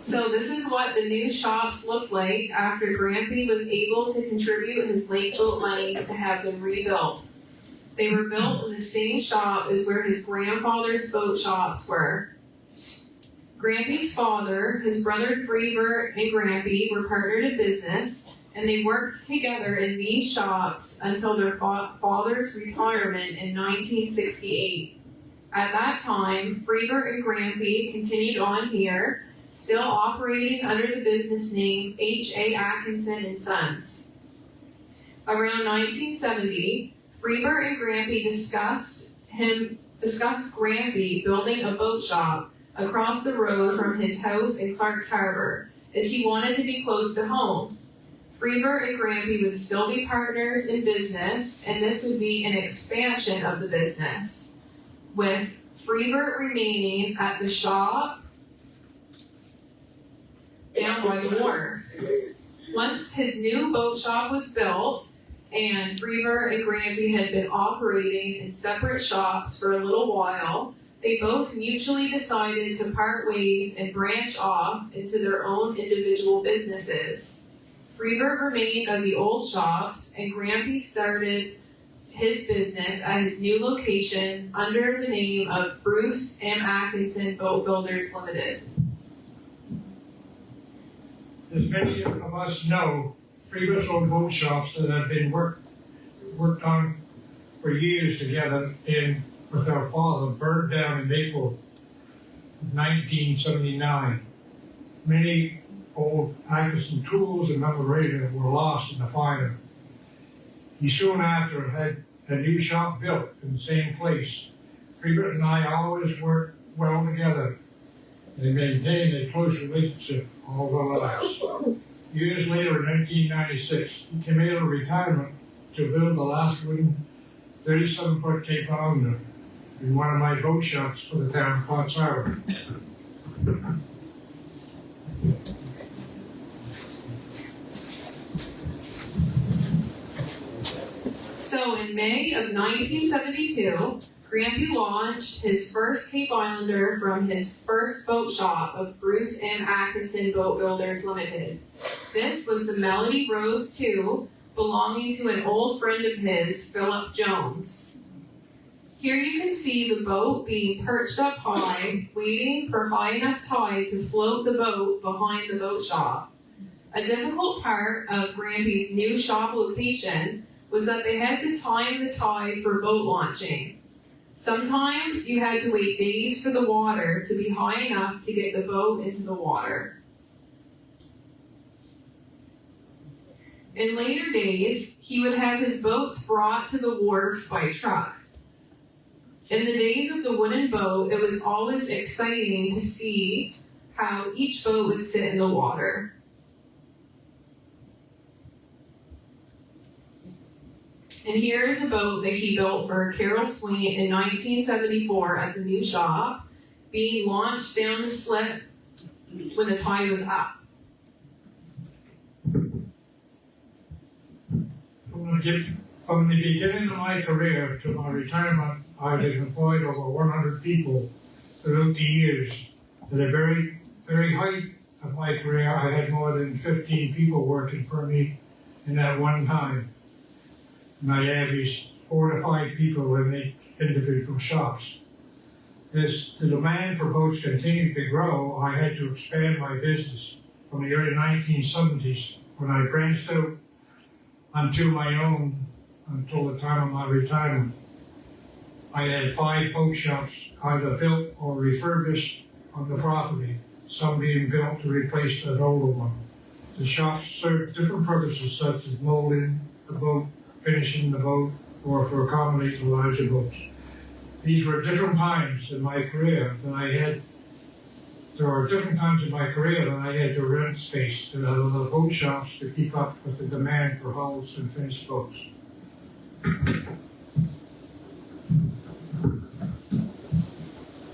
[SPEAKER 3] So this is what the new shops looked like after Grampy was able to contribute his lake boat monies to have them rebuilt. They were built in the same shop as where his grandfather's boat shops were. Grampy's father, his brother Freebert, and Grampy were partnered in business, and they worked together in these shops until their father's retirement in 1968. At that time, Freebert and Grampy continued on here, still operating under the business name H.A. Atkinson and Sons. Around 1970, Freebert and Grampy discussed Grampy building a boat shop across the road from his house in Clark's Harbor, as he wanted to be close to home. Freebert and Grampy would still be partners in business, and this would be an expansion of the business, with Freebert remaining at the shop down by the wharf. Once his new boat shop was built and Freeber and Grampy had been operating in separate shops for a little while, they both mutually decided to part ways and branch off into their own individual businesses. Freeber remained at the old shops, and Grampy started his business at his new location under the name of Bruce M. Atkinson Boatbuilders Limited.
[SPEAKER 4] As many of us know, Freeber's old boat shops that have been worked on for years together with our father burned down in April of 1979. Many old Atkinson tools and memorabilia were lost in the fire. He soon after had a new shop built in the same place. Freeber and I always worked well together and maintained a close relationship all our lives. Years later, in 1996, he came out of retirement to build the last wooden 37-foot Cape Islander in one of my boat shops for the town of Potts Harbor.
[SPEAKER 3] So in May of 1972, Grampy launched his first Cape Islander from his first boat shop of Bruce M. Atkinson Boatbuilders Limited. This was the Melody Rose II, belonging to an old friend of his, Philip Jones. Here you can see the boat being perched up high, waiting for high enough tide to float the boat behind the boat shop. A difficult part of Grampy's new shop location was that they had to time the tide for boat launching. Sometimes you had to wait days for the water to be high enough to get the boat into the water. In later days, he would have his boats brought to the wharves by truck. In the days of the wooden boat, it was always exciting to see how each boat would sit in the water. And here is a boat that he built for Carol Swain in 1974 at the new shop, being launched down the slip when the tide was up.
[SPEAKER 4] From the beginning of my career to my retirement, I have employed over 100 people throughout the years. At the very, very height of my career, I had more than 15 people working for me in that one time. And I averaged 4 to 5 people in the individual shops. As the demand for boats continued to grow, I had to expand my business. From the early 1970s, when I branched out onto my own until the time of my retirement, I had 5 boat shops either built or refurbished on the property, some being built to replace an older one. The shops served different purposes such as molding the boat, finishing the boat, or for accommodating larger boats. These were different times in my career there were different times in my career that I had to rent space to the boat shops to keep up with the demand for hulls and finished boats.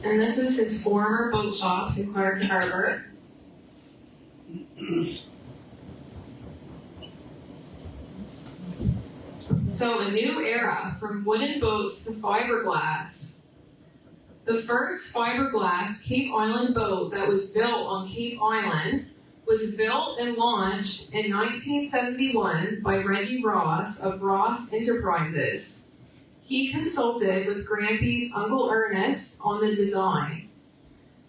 [SPEAKER 3] And this is his former boat shops in Clark's Harbor. So a new era, from wooden boats to fiberglass. The first fiberglass Cape Island boat that was built on Cape Island was built and launched in 1971 by Reggie Ross of Ross Enterprises. He consulted with Grampy's Uncle Ernest on the design.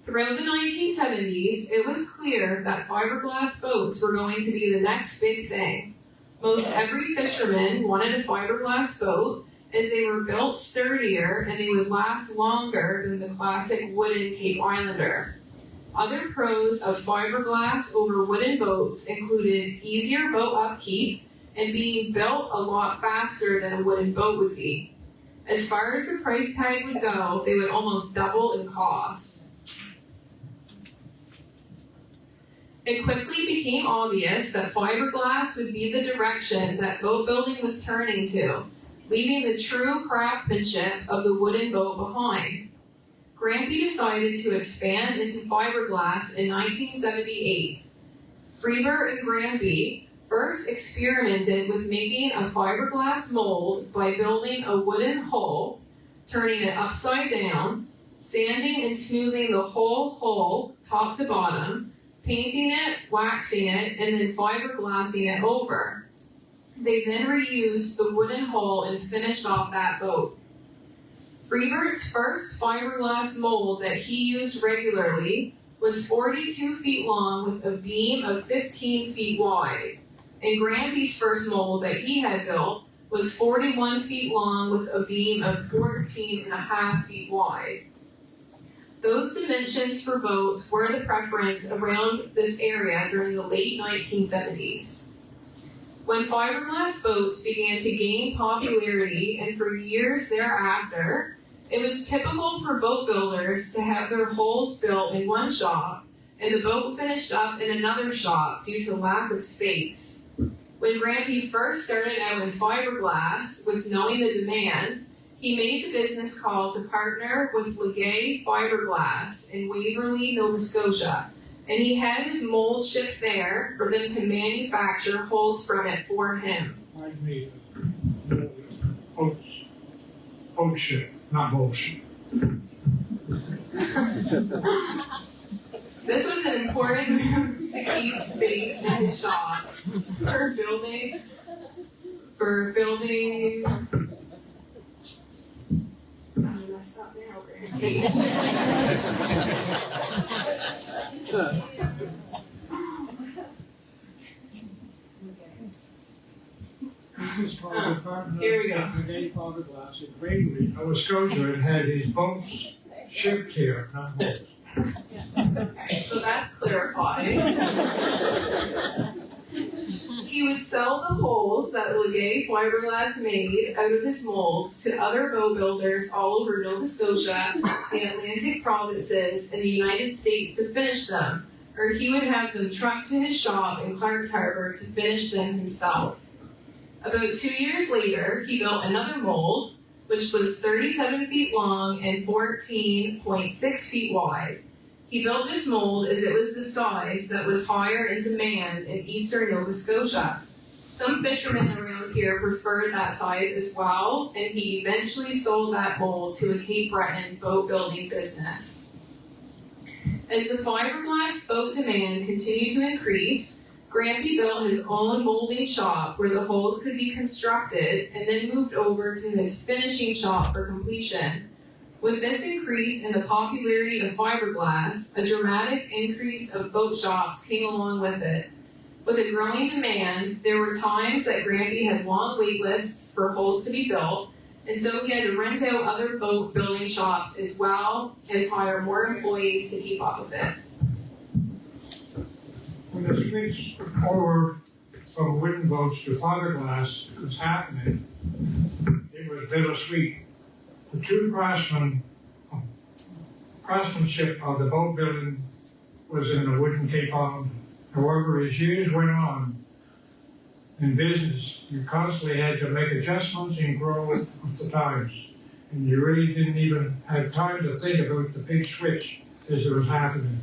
[SPEAKER 3] Throughout the 1970s, it was clear that fiberglass boats were going to be the next big thing. Most every fisherman wanted a fiberglass boat, as they were built sturdier and they would last longer than the classic wooden Cape Islander. Other pros of fiberglass over wooden boats included easier boat upkeep and being built a lot faster than a wooden boat would be. As far as the price tag would go, they would almost double in cost. It quickly became obvious that fiberglass would be the direction that boat building was turning to, leaving the true craftsmanship of the wooden boat behind. Grampy decided to expand into fiberglass in 1978. Freeber and Grampy first experimented with making a fiberglass mold by building a wooden hull, turning it upside down, sanding and smoothing the whole hull, top to bottom, painting it, waxing it, and then fiberglassing it over. They then reused the wooden hull and finished off that boat. Freebert's first fiberglass mold that he used regularly was 42 feet long with a beam of 15 feet wide. And Grampy's first mold that he had built was 41 feet long with a beam of 14.5 feet wide. Those dimensions for boats were the preference around this area during the late 1970s. When fiberglass boats began to gain popularity, and for years thereafter, it was typical for boat builders to have their hulls built in one shop and the boat finished up in another shop due to lack of space. When Grampy first started out in fiberglass, with knowing the demand, he made the business call to partner with Legay Fiberglass in Waverly, Nova Scotia, and he had his mold shipped there for them to manufacture hulls from it for him.
[SPEAKER 4] I made boat ship, not bullshit.
[SPEAKER 3] This was an important move to keep space in his shop for building. I'm messed up now, Grampy. Here we go.
[SPEAKER 4] Fiberglass in Waverly, Nova Scotia, and had his boats shipped here, not boats.
[SPEAKER 3] Okay, so that's clarified. He would sell the hulls that Legay Fiberglass made out of his molds to other boat builders all over Nova Scotia, the Atlantic provinces, and the United States to finish them, or he would have them trucked to his shop in Clark's Harbor to finish them himself. About 2 years later, he built another mold, which was 37 feet long and 14.6 feet wide. He built this mold as it was the size that was higher in demand in eastern Nova Scotia. Some fishermen around here preferred that size as well, and he eventually sold that mold to a Cape Breton boat building business. As the fiberglass boat demand continued to increase, Grampy built his own molding shop where the hulls could be constructed and then moved over to his finishing shop for completion. With this increase in the popularity of fiberglass, a dramatic increase of boat shops came along with it. With a growing demand, there were times that Grampy had long wait lists for hulls to be built, and so he had to rent out other boat building shops as well as hire more employees to keep up with it.
[SPEAKER 4] When the switch over from wooden boats to fiberglass was happening, it was bittersweet. The true craftsmanship of the boat building was in the wooden Cape Island. However, as years went on in business, you constantly had to make adjustments and grow with the times. And you really didn't even have time to think about the big switch as it was happening.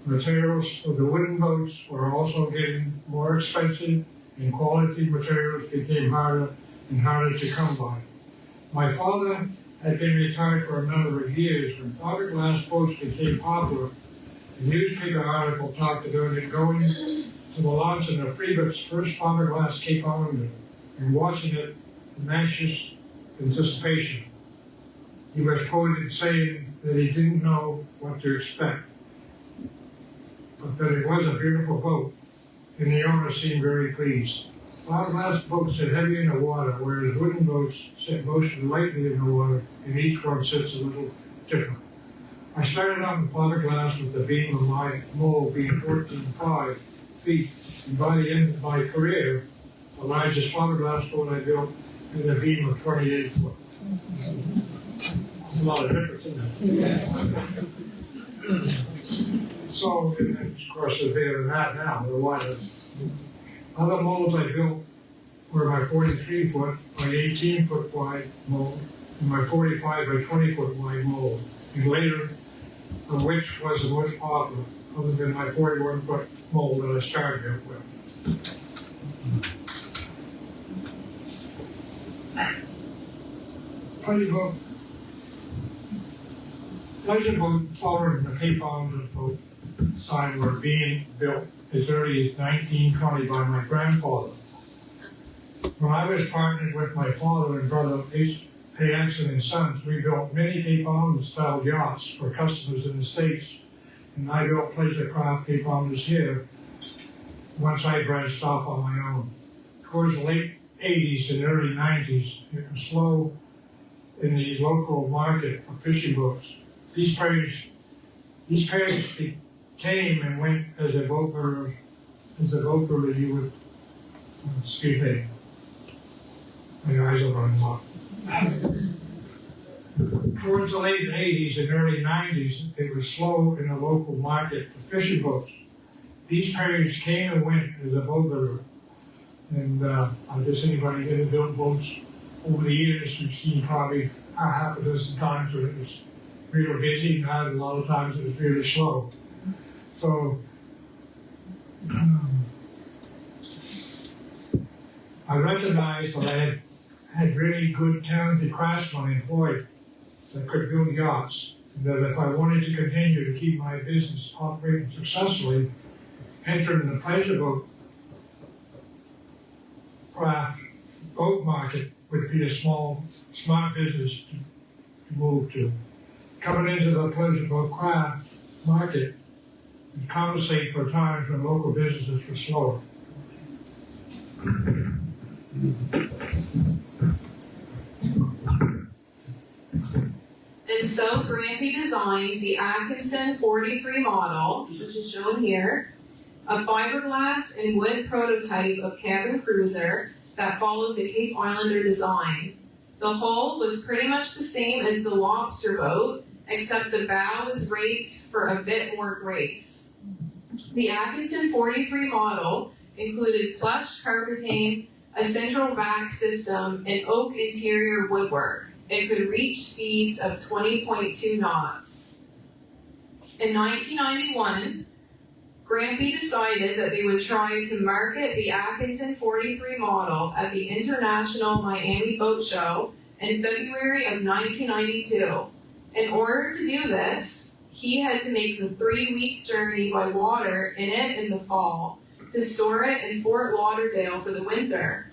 [SPEAKER 4] Materials for the wooden boats were also getting more expensive, and quality materials became harder and harder to come by. My father had been retired for a number of years when fiberglass boats became popular. A newspaper article talked about it going to the launch of Freebert's first fiberglass Cape Islander and watching it in anxious anticipation. He was quoted saying that he didn't know what to expect, but that it was a beautiful boat, and the owner seemed very pleased. Fiberglass boats sit heavy in the water, whereas wooden boats sit mostly lightly in the water, and each one sits a little different. I started out in fiberglass with the beam of my mold being 14.5 feet, and by the end of my career, the largest fiberglass boat I built had a beam of 28 foot. There's a lot of difference in that. So, and of course, they're bigger than that now, they're wider. Other molds I built were my 43 foot by 18 foot wide mold and my 45 by 20 foot wide mold, and later, of which was the most popular, other than my 41 foot mold that I started out with. Pleasure boat forward in the Cape Island boat sign were being built as early as 1920 by my grandfather. When I was partnered with my father and brother Atkinson and Sons, we built many Cape Island style yachts for customers in the States, and I built pleasure craft Cape Islanders here once I branched off on my own. Towards the late 80s and early 90s, it was slow in the local market for fishing boats. These pairs came and went as a boat builder you would, excuse me, my eyes are running off. Towards the late 80s and early 90s, it was slow in the local market for fishing boats. These pairs came and went as a boat builder. And I guess anybody that has built boats over the years, we've seen probably half a dozen times where it was real busy, and a lot of times it was really slow. So I recognized that I had really good, talented craftsmen employed that could build yachts, and that if I wanted to continue to keep my business operating successfully, entering the pleasure boat craft boat market would be a smart business to move to. Coming into the pleasure boat craft market would compensate for times when local businesses were slower.
[SPEAKER 3] And so Grampy designed the Atkinson 43 model, which is shown here, a fiberglass and wood prototype of cabin cruiser that followed the Cape Islander design. The hull was pretty much the same as the lobster boat, except the bow was raked for a bit more grace. The Atkinson 43 model included plush carpeting, a central back system, and oak interior woodwork. It could reach speeds of 20.2 knots. In 1991, Grampy decided that they would try to market the Atkinson 43 model at the International Miami Boat Show in February of 1992. In order to do this, he had to make the 3-week journey by water in it in the fall to store it in Fort Lauderdale for the winter.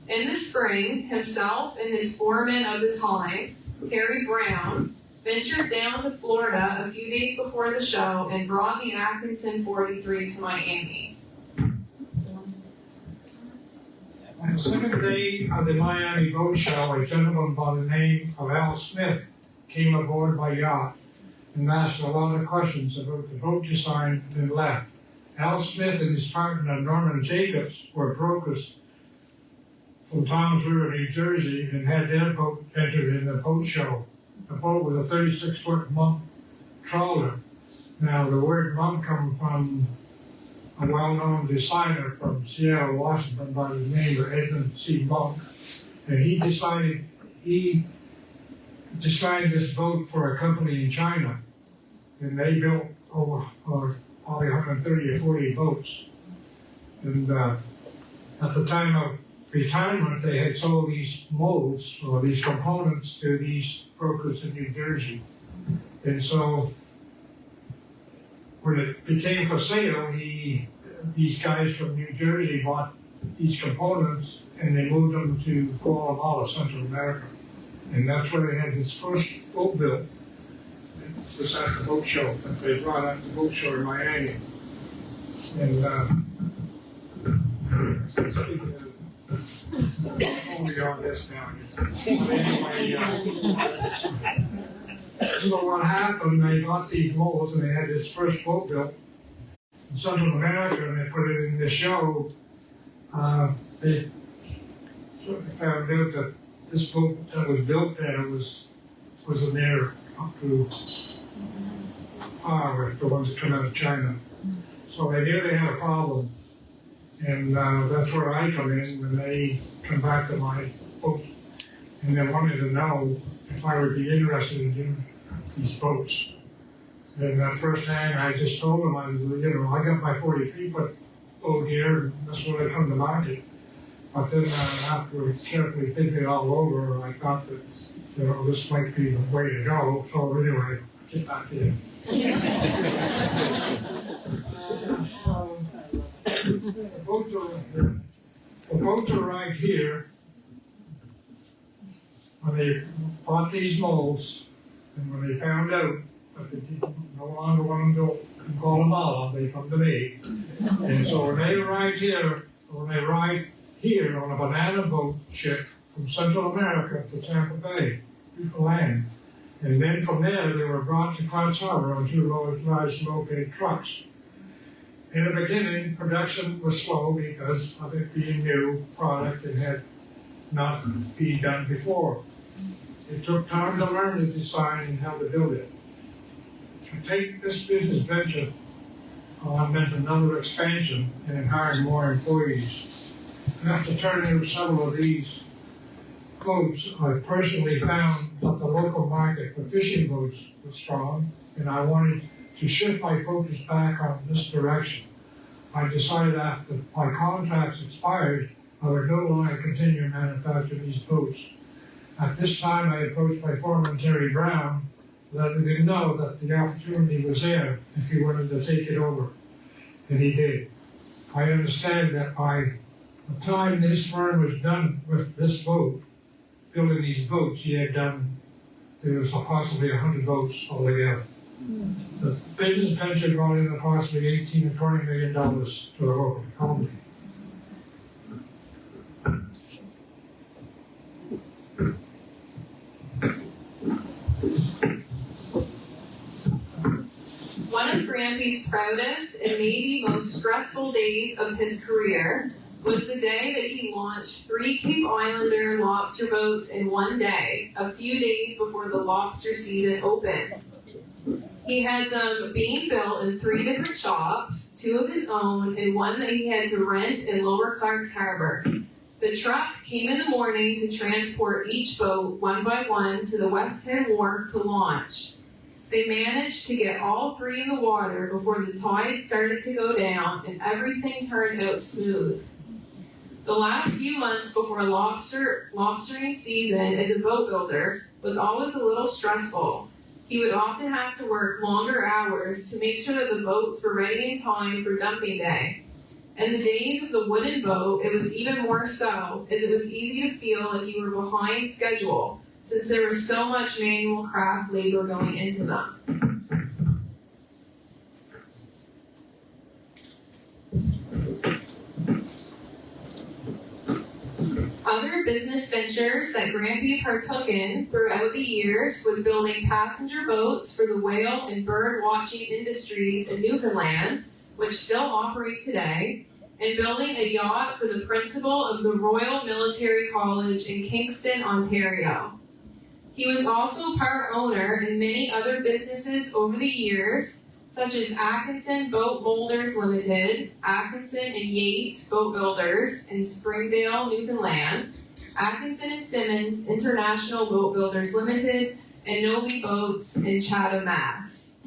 [SPEAKER 3] In the spring, himself and his foreman of the time, Terry Brown, ventured down to Florida a few days before the show and brought the Atkinson 43 to Miami.
[SPEAKER 4] On the second day of the Miami Boat Show, a gentleman by the name of Al Smith came aboard my yacht and asked a lot of questions about the boat design and left. Al Smith and his partner Norman Jacobs were brokers from Toms River, New Jersey, and had their boat entered in the boat show. The boat was a 36-foot monk trawler. Now, the word monk comes from a well-known designer from Seattle, Washington, by the name of Edmund C. Monk. And he designed this boat for a company in China. And they built over probably 130 or 40 boats. And at the time of retirement, they had sold these molds or these components to these brokers in New Jersey. And so when it became for sale, these guys from New Jersey bought these components and they moved them to Guatemala, Central America. And that's where they had this first boat built. It was at the boat show that they brought at the boat show in Miami. And speaking of beyond this now. Anyway, so what happened, they got these molds and they had this first boat built in Central America and they put it in the show. They sort of found out that this boat that was built there wasn't there up to par with the ones that come out of China. So they knew they had a problem. And that's where I come in when they come back to my boat and they wanted to know if I would be interested in doing these boats. And at first hand, I just told them, I got my 43-foot boat here, and that's what I come to market. But then after we carefully thinking it all over, I thought that, this might be the way to go. So anyway, get back in. The boats are right here. When they bought these molds, and when they found out that they no longer wanted to call them all, they come to me. And so when they arrive here on a banana boat ship from Central America to Tampa Bay, Newfoundland, and then from there they were brought to Crouch Harbor on two large low-paid trucks. In the beginning, production was slow because of it being new product and had not been done before. It took time to learn the design and how to build it. To take this business venture on meant another expansion and hiring more employees. After turning over several of these boats, I personally found that the local market for fishing boats was strong, and I wanted to shift my focus back on this direction. I decided after my contracts expired, I would no longer continue to manufacture these boats. At this time, I approached my foreman, Terry Brown, letting him know that the opportunity was there if he wanted to take it over. And he did. I understand that by the time this firm was done with this boat, building these boats, there was possibly 100 boats altogether. The business venture brought in approximately $18 to $20 million to the local economy.
[SPEAKER 3] One of Grampy's proudest and maybe most stressful days of his career was the day that he launched 3 Cape Islander lobster boats in one day, a few days before the lobster season opened. He had them being built in 3 different shops, 2 of his own and one that he had to rent in Lower Clark's Harbor. The truck came in the morning to transport each boat one by one to the West Head Wharf to launch. They managed to get all 3 in the water before the tide started to go down and everything turned out smooth. The last few months before lobstering season as a boat builder was always a little stressful. He would often have to work longer hours to make sure that the boats were ready in time for dumping day. And the days of the wooden boat, it was even more so, as it was easy to feel like you were behind schedule, since there was so much manual craft labor going into them. Other business ventures that Grampy partook in throughout the years was building passenger boats for the whale and bird watching industries in Newfoundland, which still operate today, and building a yacht for the principal of the Royal Military College in Kingston, Ontario. He was also part owner in many other businesses over the years, such as Atkinson Boatbuilders Limited, Atkinson and Yates Boatbuilders in Springdale, Newfoundland, Atkinson and Simmons International Boatbuilders Limited, and Nova Boats in Chatham, Mass.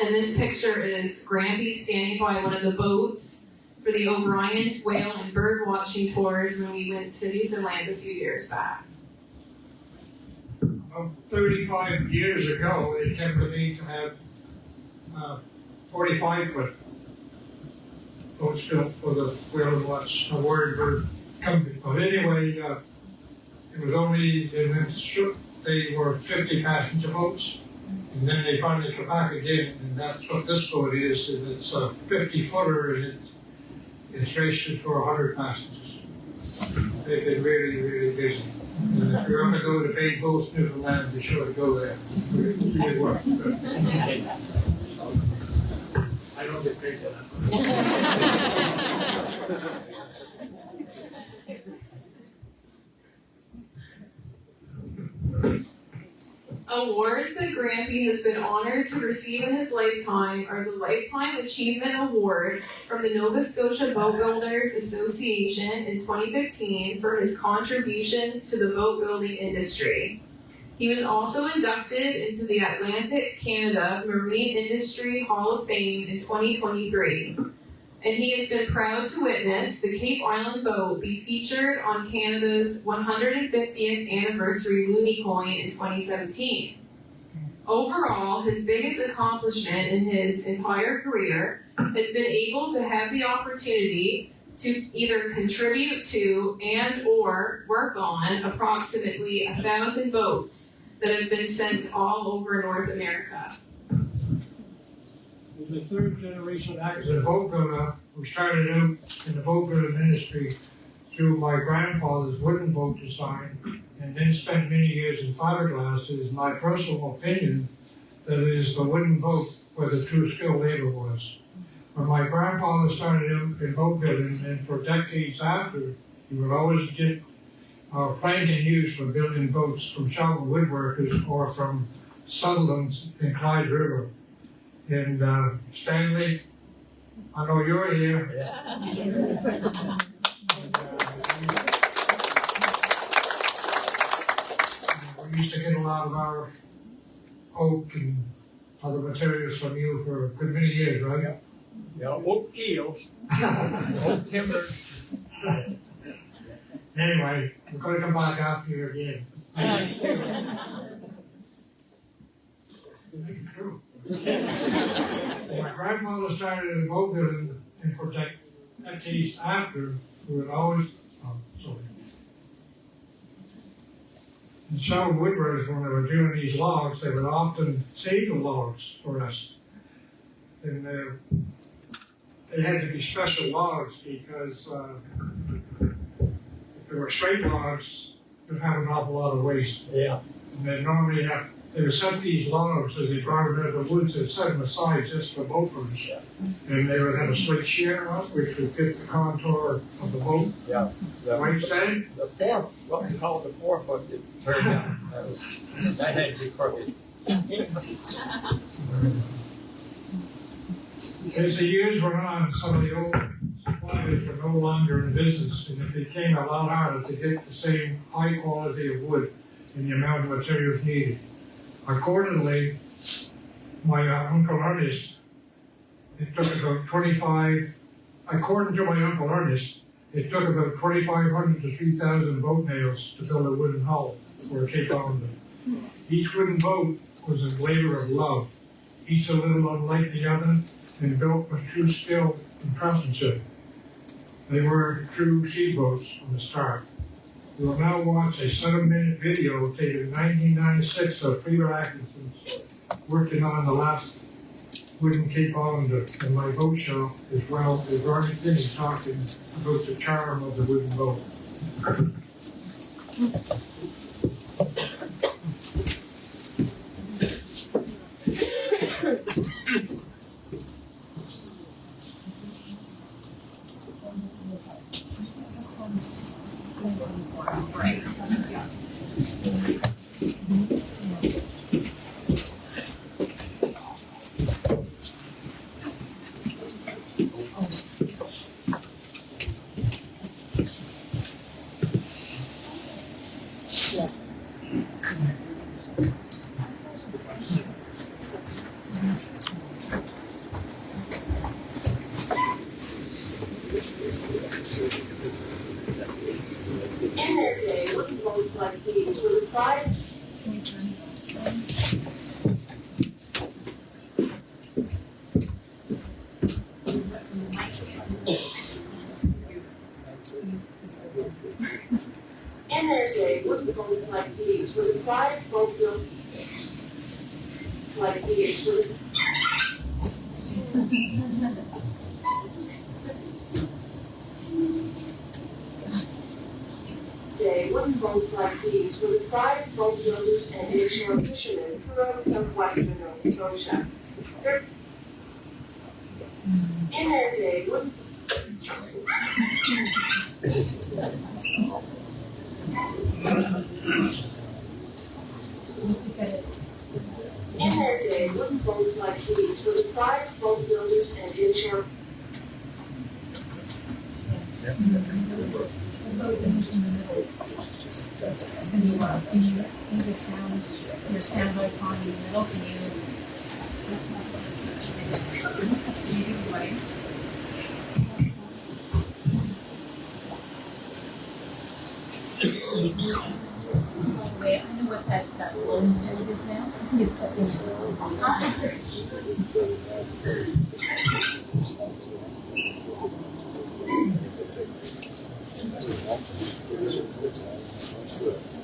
[SPEAKER 3] And this picture is Grampy standing by one of the boats for the O'Brien's whale and bird watching tours when we went to Newfoundland a few years back.
[SPEAKER 4] 35 years ago, it came to me to have 45-foot boats built for the whale and watch a word bird company. But anyway, it was only, they were 50 passenger boats, and then they finally come back again, and that's what this boat is, and it's a 50-footer, and it's registered for 100 passengers. They've been really, really busy. And if you're ever going to Bay Coast, Newfoundland, be sure to go there. It really works. I don't get paid for that.
[SPEAKER 3] Awards that Grampy has been honored to receive in his lifetime are the Lifetime Achievement Award from the Nova Scotia Boatbuilders Association in 2015 for his contributions to the boat building industry. He was also inducted into the Atlantic Canada Marine Industry Hall of Fame in 2023. and he has been proud to witness the Cape Island boat be featured on Canada's 150th anniversary loonie coin in 2017. Overall, his biggest accomplishment in his entire career has been able to have the opportunity to either contribute to and or work on approximately 1,000 boats that have been sent all over North America.
[SPEAKER 4] He's the third generation Atkinson boat builder who started out in the boat building industry through my grandfather's wooden boat design and then spent many years in fiberglass. It is my personal opinion that it is the wooden boat where the true skilled labor was. When my grandfather started out in boat building, and for decades after, he would always get planking used for building boats from Shelton woodworkers or from Sutherland's in Clyde River. And Stanley, I know you're here. We used to get a lot of our oak and other materials from you for a good many years, right?
[SPEAKER 6] Yeah, oak keels, oak timbers.
[SPEAKER 4] Anyway, we're going to come back after you again. True. My grandmother started in boat building, and for decades after, we would always, in Shelton woodworkers, when they were doing these logs, they would often save the logs for us. And they had to be special logs because if they were straight logs, they'd have an awful lot of waste.
[SPEAKER 6] Yeah.
[SPEAKER 4] And they normally they would set these logs as they brought them into the woods, they'd set them aside just for boaters.
[SPEAKER 6] Yeah.
[SPEAKER 4] And they would have a slate shear on it, which would fit the contour of the boat.
[SPEAKER 6] Yeah.
[SPEAKER 4] Right, Stan?
[SPEAKER 6] The four, what we call the 4 foot that turned down. That had to be crooked.
[SPEAKER 4] As the years went on, some of the old suppliers were no longer in business, and it became a lot harder to get the same high quality of wood and the amount of materials needed. Accordingly, my Uncle Ernest, it took about 2,500 to 3,000 boat nails to build a wooden hull for a Cape Islander. Each wooden boat was a labor of love, each a little unlike the other, and built with true skill and craftsmanship. They were true seaboats from the start. We will now watch a 7-minute video taken in 1996 of Frida Atkinsons working on the last wooden Cape Islander in my boat show, as well as Ronnie Kinney talking about the charm of the wooden boat.
[SPEAKER 3] In their day, wooden boats like these were the pride. In their day, wooden boats like these were the pride of boat builders. Like these were the wooden boats like these were the pride of boat builders and inshore fishermen throughout southwestern Nova Scotia. In their day, wooden boats like these were the pride of boat builders and inshore.
[SPEAKER 1] Can you see the sound, your sound icon in the middle? Can you do the right? way, I know what that loan is now. I think it's that thing.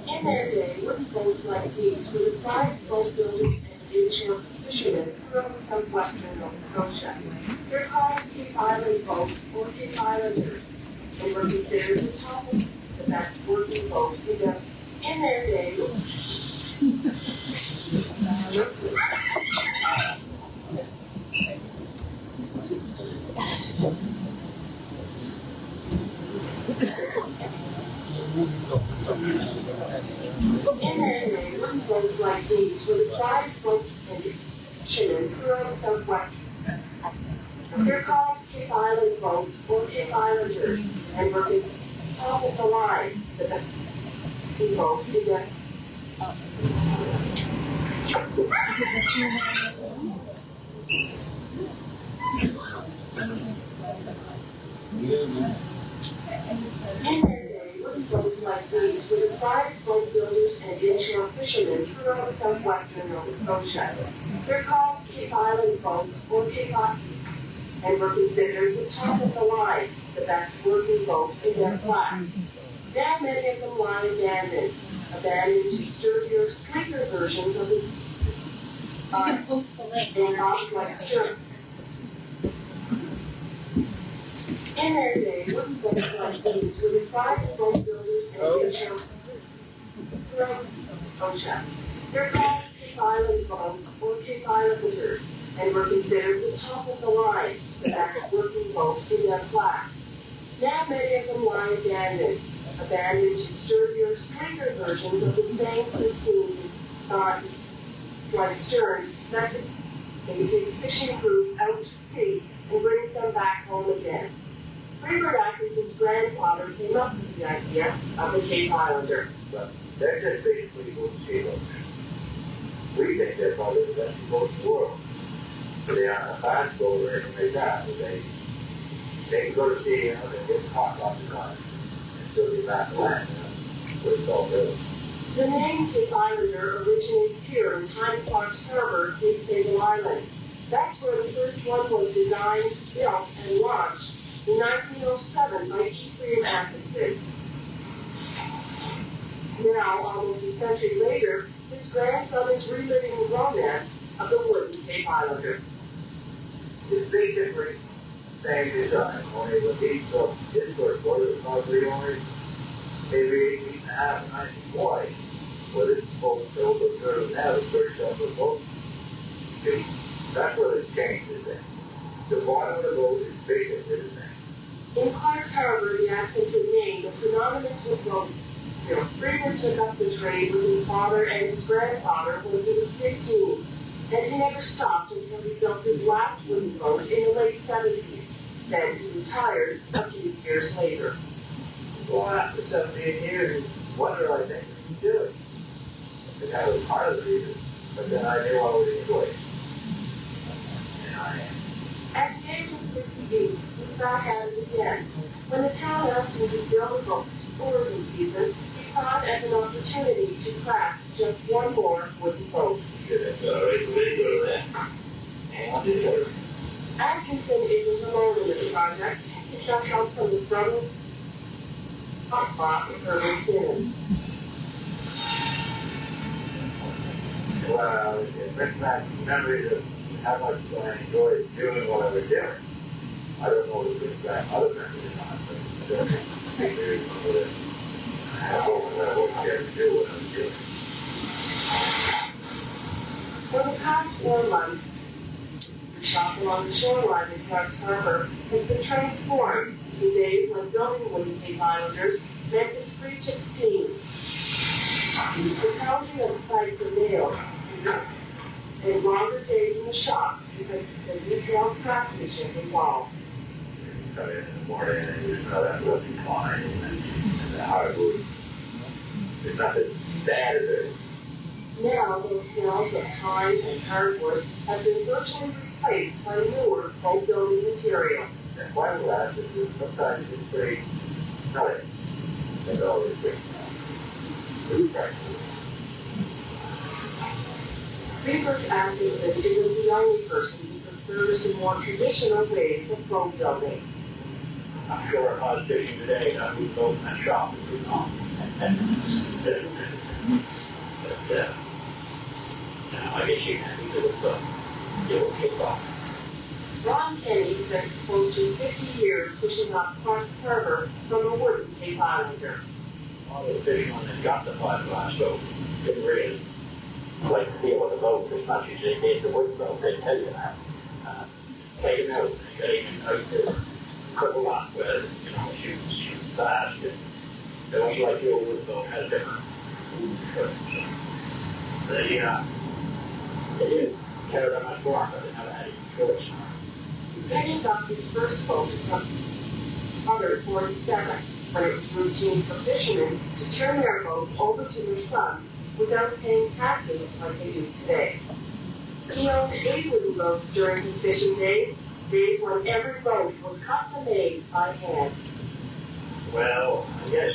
[SPEAKER 7] In their day, wooden boats like these were the prized boatbuilders and inshore fishermen throughout southwestern Nova Scotia. They're called Cape Island boats or Cape Islanders, and were considered the top of the best working boats in their day. In their day, wooden boats like these were the prized boats and fishermen throughout southwest. They're called Cape Island boats or Cape Islanders, and were the top of the line, the best boat in the In their day, wooden boats like these were the prized boatbuilders and inshore fishermen throughout southwestern Nova Scotia. They're called Cape Island boats or Cape Island, and were considered the top of the line, the best working boat in their class. Now many of them lie abandoned to sturdier, sleeker versions of the
[SPEAKER 1] You can post the link.
[SPEAKER 7] like sturdy. In their day, wooden boats like these were the prized boatbuilders and inshore throughout Scotia. They're called Cape Island boats or Cape Islanders, and were considered the top of the line, the best working boat in their class. Now many of them lie abandoned to sturdier, sleeker versions of the same 15 like stern that takes fishing crews out to sea and brings them back home again. Atkinson's grandfather came up with the idea of the Cape Islander.
[SPEAKER 5] But they're just basically boat sailors. We think they're probably the best boats in the world. But they aren't a fast boat or anything like that. But they can go to sea and they get caught off the car and still get back to land. But it's all good.
[SPEAKER 7] The name Cape Islander originates here in Tiny Clark's Harbor, Cape Sable Island. That's where the first one was designed, built, and launched in 1907 by Atkinson. Now, almost a century later, his grandson is reliving the romance of the wooden Cape Islander.
[SPEAKER 5] It's big difference, same design, only with each of this sort of boat is probably only maybe 8.5, 9 feet wide. Well, this boat built a third now, the first separate boat. See, that's what it's changed, is that the bottom of the boat is basically the same.
[SPEAKER 7] In Clark's Harbor, the Atkinson name was synonymous with boat. Freeman took up the trade with his father and his grandfather when he was 15, and he never stopped until he built his last wooden boat in the late 70s. Then he retired a few years later.
[SPEAKER 5] Well, after 17 years, wonder I think we can do it. That was part of the reason, but then I knew I would enjoy it. And I am.
[SPEAKER 7] At the age of 68, he's back at it again. When the town asked him to build a boat for tourism season, he saw it as an opportunity to craft just one more wooden boat. Atkinson isn't alone in this project. He's got help from his brother, Bob, and Herman Simmons.
[SPEAKER 5] Well, it brings back memories of how much I enjoyed doing what I was doing. I don't know if it brings back other memories or not, but it does make me remember that I wasn't there to do what I was doing.
[SPEAKER 7] For the past 4 months, the shop along the shoreline in Clark's Harbor has been transformed to days when building wooden Cape Islanders meant to screech of steam. The counting of sites are nailed, and longer days in the shop because the detailed craftsmanship involved.
[SPEAKER 5] You come in the morning and you smell that roasting pine and the hardwood. There's nothing bad as it.
[SPEAKER 7] Now, those smells of pine and hardwood have been virtually replaced by newer boat building material.
[SPEAKER 5] And fiberglass is sometimes it's pretty smelly. It's always good.
[SPEAKER 7] Research Atkinson isn't the only person who prefers the more traditional ways of boat building.
[SPEAKER 6] I'm sure if I was fishing today, I would go in that shop and do not. But, I guess you can do it will kick off.
[SPEAKER 7] Ron Kenny spent close to 50 years fishing up Clark Harbor from a wooden Cape Islander.
[SPEAKER 6] A lot of the fishermen that got the fiberglass boat didn't really like to deal with the boat as much as they did the wood boat. They tell you that. Take them out, they even out there, cook a lot with it, shoot fast. And they don't like the old wood boat, had a different they didn't care that much more, but they never had any choice.
[SPEAKER 7] Kenny got his first boat from Mother 47, when it was routine for fishermen to turn their boats over to their sons without paying taxes like they do today. He owned 8 wooden boats during his fishing days when every boat was custom made by hand.
[SPEAKER 6] Well, I guess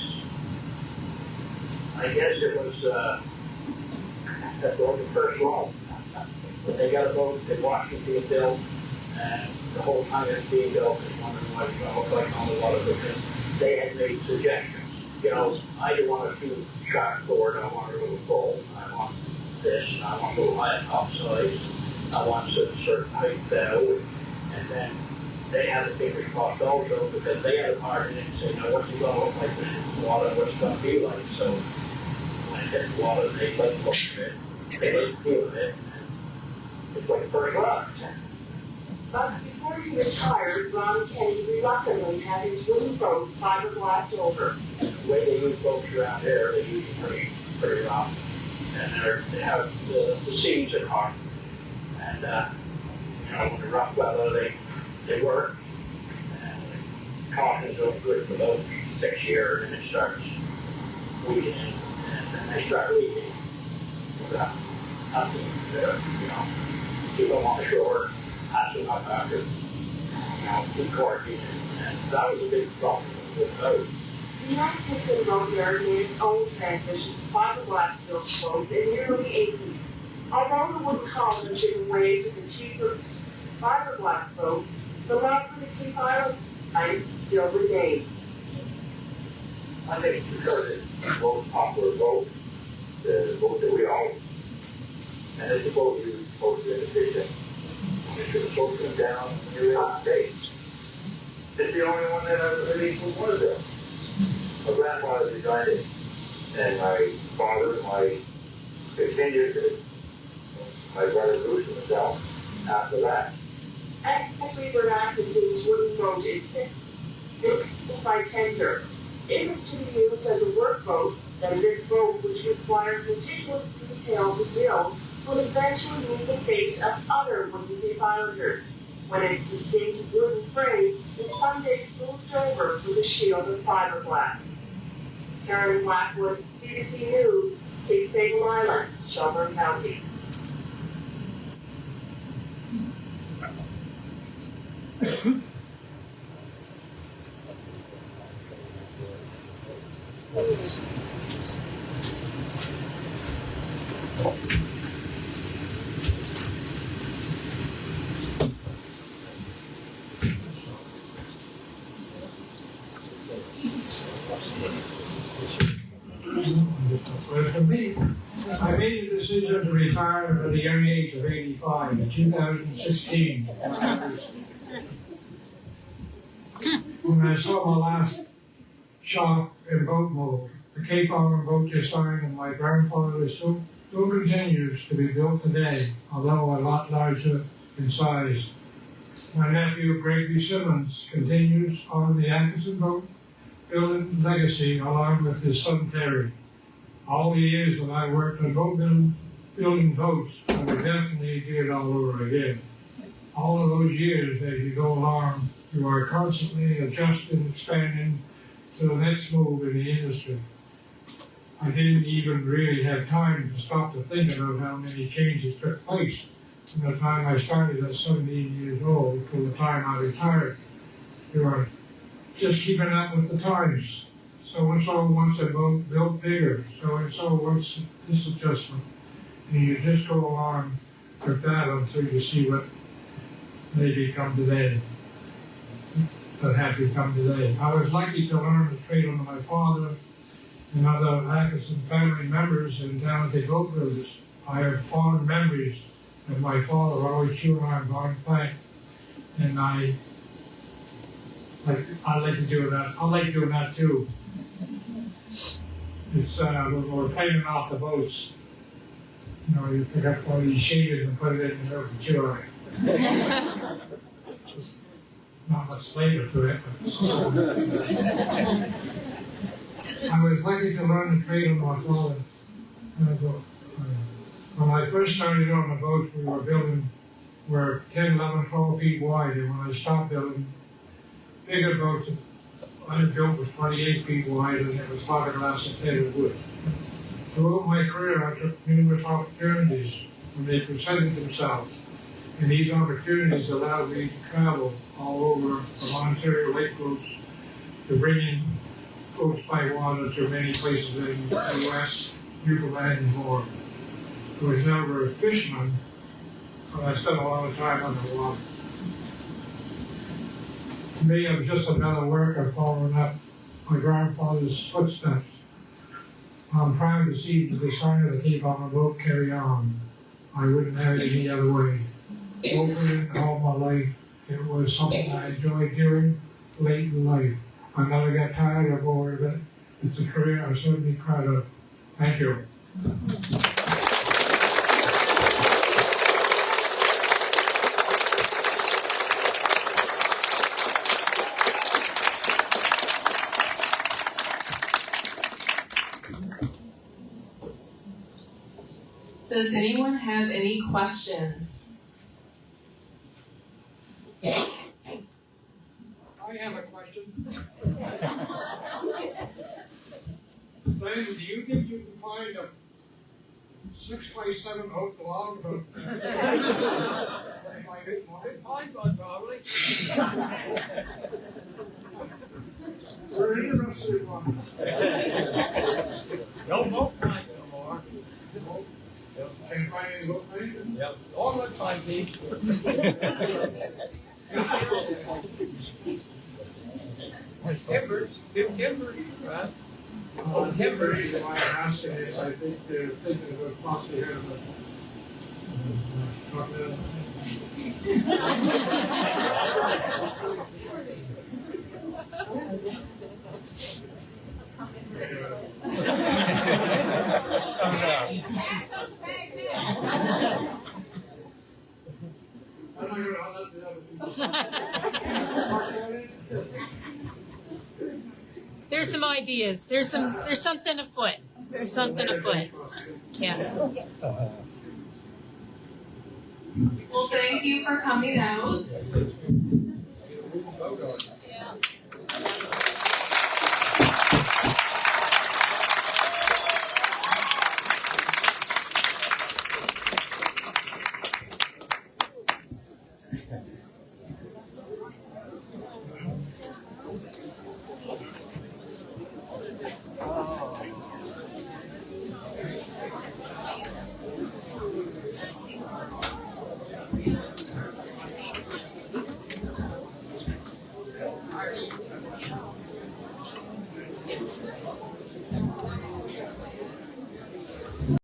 [SPEAKER 6] it was that was the first loan. When they got a boat, they watched it being built, and the whole time it was being built, they wondered what it looked like on the water because they had made suggestions. I didn't want a few sharp board, I want a little full, I want this, and I want a little high top size, I want a certain height bow, and then they had a big response also because they had a part in it and say, what's it going to look like in the water, what's it going to be like. So when it hit the water, they let look at it, they let feel it, and it's like the first rock.
[SPEAKER 7] But before he retired, Ron Kenny reluctantly had his wooden boat fiberglassed over.
[SPEAKER 6] The way they use boats around here, they use them pretty rough. And they have the seams are hard. And, when the rough weather, they work. And the caution's doing good for those 6 years, and it starts weakening. And then they start leaking. Nothing, keep them on the shore, pass them up after, keep quarantine. And that was a big problem with those.
[SPEAKER 7] The Atkinson boat yard made its own transition to fiberglass built boats in the early 80s. Although the wooden column had given way to the cheaper fiberglass boat, the love for the Cape Island design still remains.
[SPEAKER 6] I think it's because it's the most popular boat, the boat that we own. And it's a boat you're supposed to be efficient. You should have soaked them down in the United States. It's the only one that I've ever even wanted to. My grandfather designed it, and my father, my continued it. My brother Bruce and myself after that.
[SPEAKER 7] As we were Atkinson's wooden boat is 6 by 10 dirt. It is to be used as a workboat, and this boat, which requires meticulous detail to build, will eventually meet the fate of other wooden Cape Islanders, when its distinct wooden frame is someday smoothed over with a shield of fiberglass. Karen Blackwood, BBC News, Cape Sable Island, Shelburne County.
[SPEAKER 4] Well, for me, I made the decision to retire at the young age of 85 in 2016. When I saw my last shop in boat mold, the Cape Island boat design of my grandfather still continues to be built today, although a lot larger in size. My nephew Gregory Simmons continues on the Atkinson boat building legacy along with his son Terry. All the years that I worked on building boats, I would definitely do it all over again. All of those years, as you go along, you are constantly adjusting, expanding to the next move in the industry. I didn't even really have time to stop to think about how many changes took place from the time I started at 17 years old to the time I retired. You are just keeping up with the times. so-and-so wants a boat built bigger, so-and-so wants this adjustment. And you just go along with that until you see what they become today, that have become today. I was lucky to learn the trade under my father and other Atkinson family members and down at the Boatbuilders. I have fond memories of my father always chewing on going plank, and I like to do that. I like doing that too. It's we're painting off the boats. You know, you pick up one of these shavings and put it in the middle of the chew on it. Just not much flavor to it, but I was lucky to learn the trade of my father. When I first started on the boats, we were 10, 11, 12 feet wide, and when I stopped building bigger boats, I had built was 28 feet wide, and it was fiberglass instead of wood. Throughout my career, I took numerous opportunities when they presented themselves, and these opportunities allowed me to travel all over the Ontario Lake Coast to bring in boats by water to many places in the West, Newfoundland, and more. I was never a fisherman, but I spent a lot of time on the water. To me, it was just another worker following up my grandfather's footsteps. I'm proud to see the desire to keep on a boat carry on. I wouldn't have it any other way. Boating all my life, it was something I enjoyed doing late in life. I never got tired or bored of it. It's a career I'm certainly proud of. Thank you.
[SPEAKER 3] Does anyone have any questions?
[SPEAKER 4] I have a question. Glenn, do you think you can find a 6x7 hook long? Probably. We're interested in one.
[SPEAKER 8] No boat pine no more.
[SPEAKER 4] Can you find any boat pine?
[SPEAKER 8] Yep. All that fine people. Timbers, right?
[SPEAKER 4] The reason why I'm asking is I think they're thinking about possibly having a
[SPEAKER 1] There's some ideas. There's something afoot. There's something afoot. Yeah.
[SPEAKER 3] Well, thank you for coming out.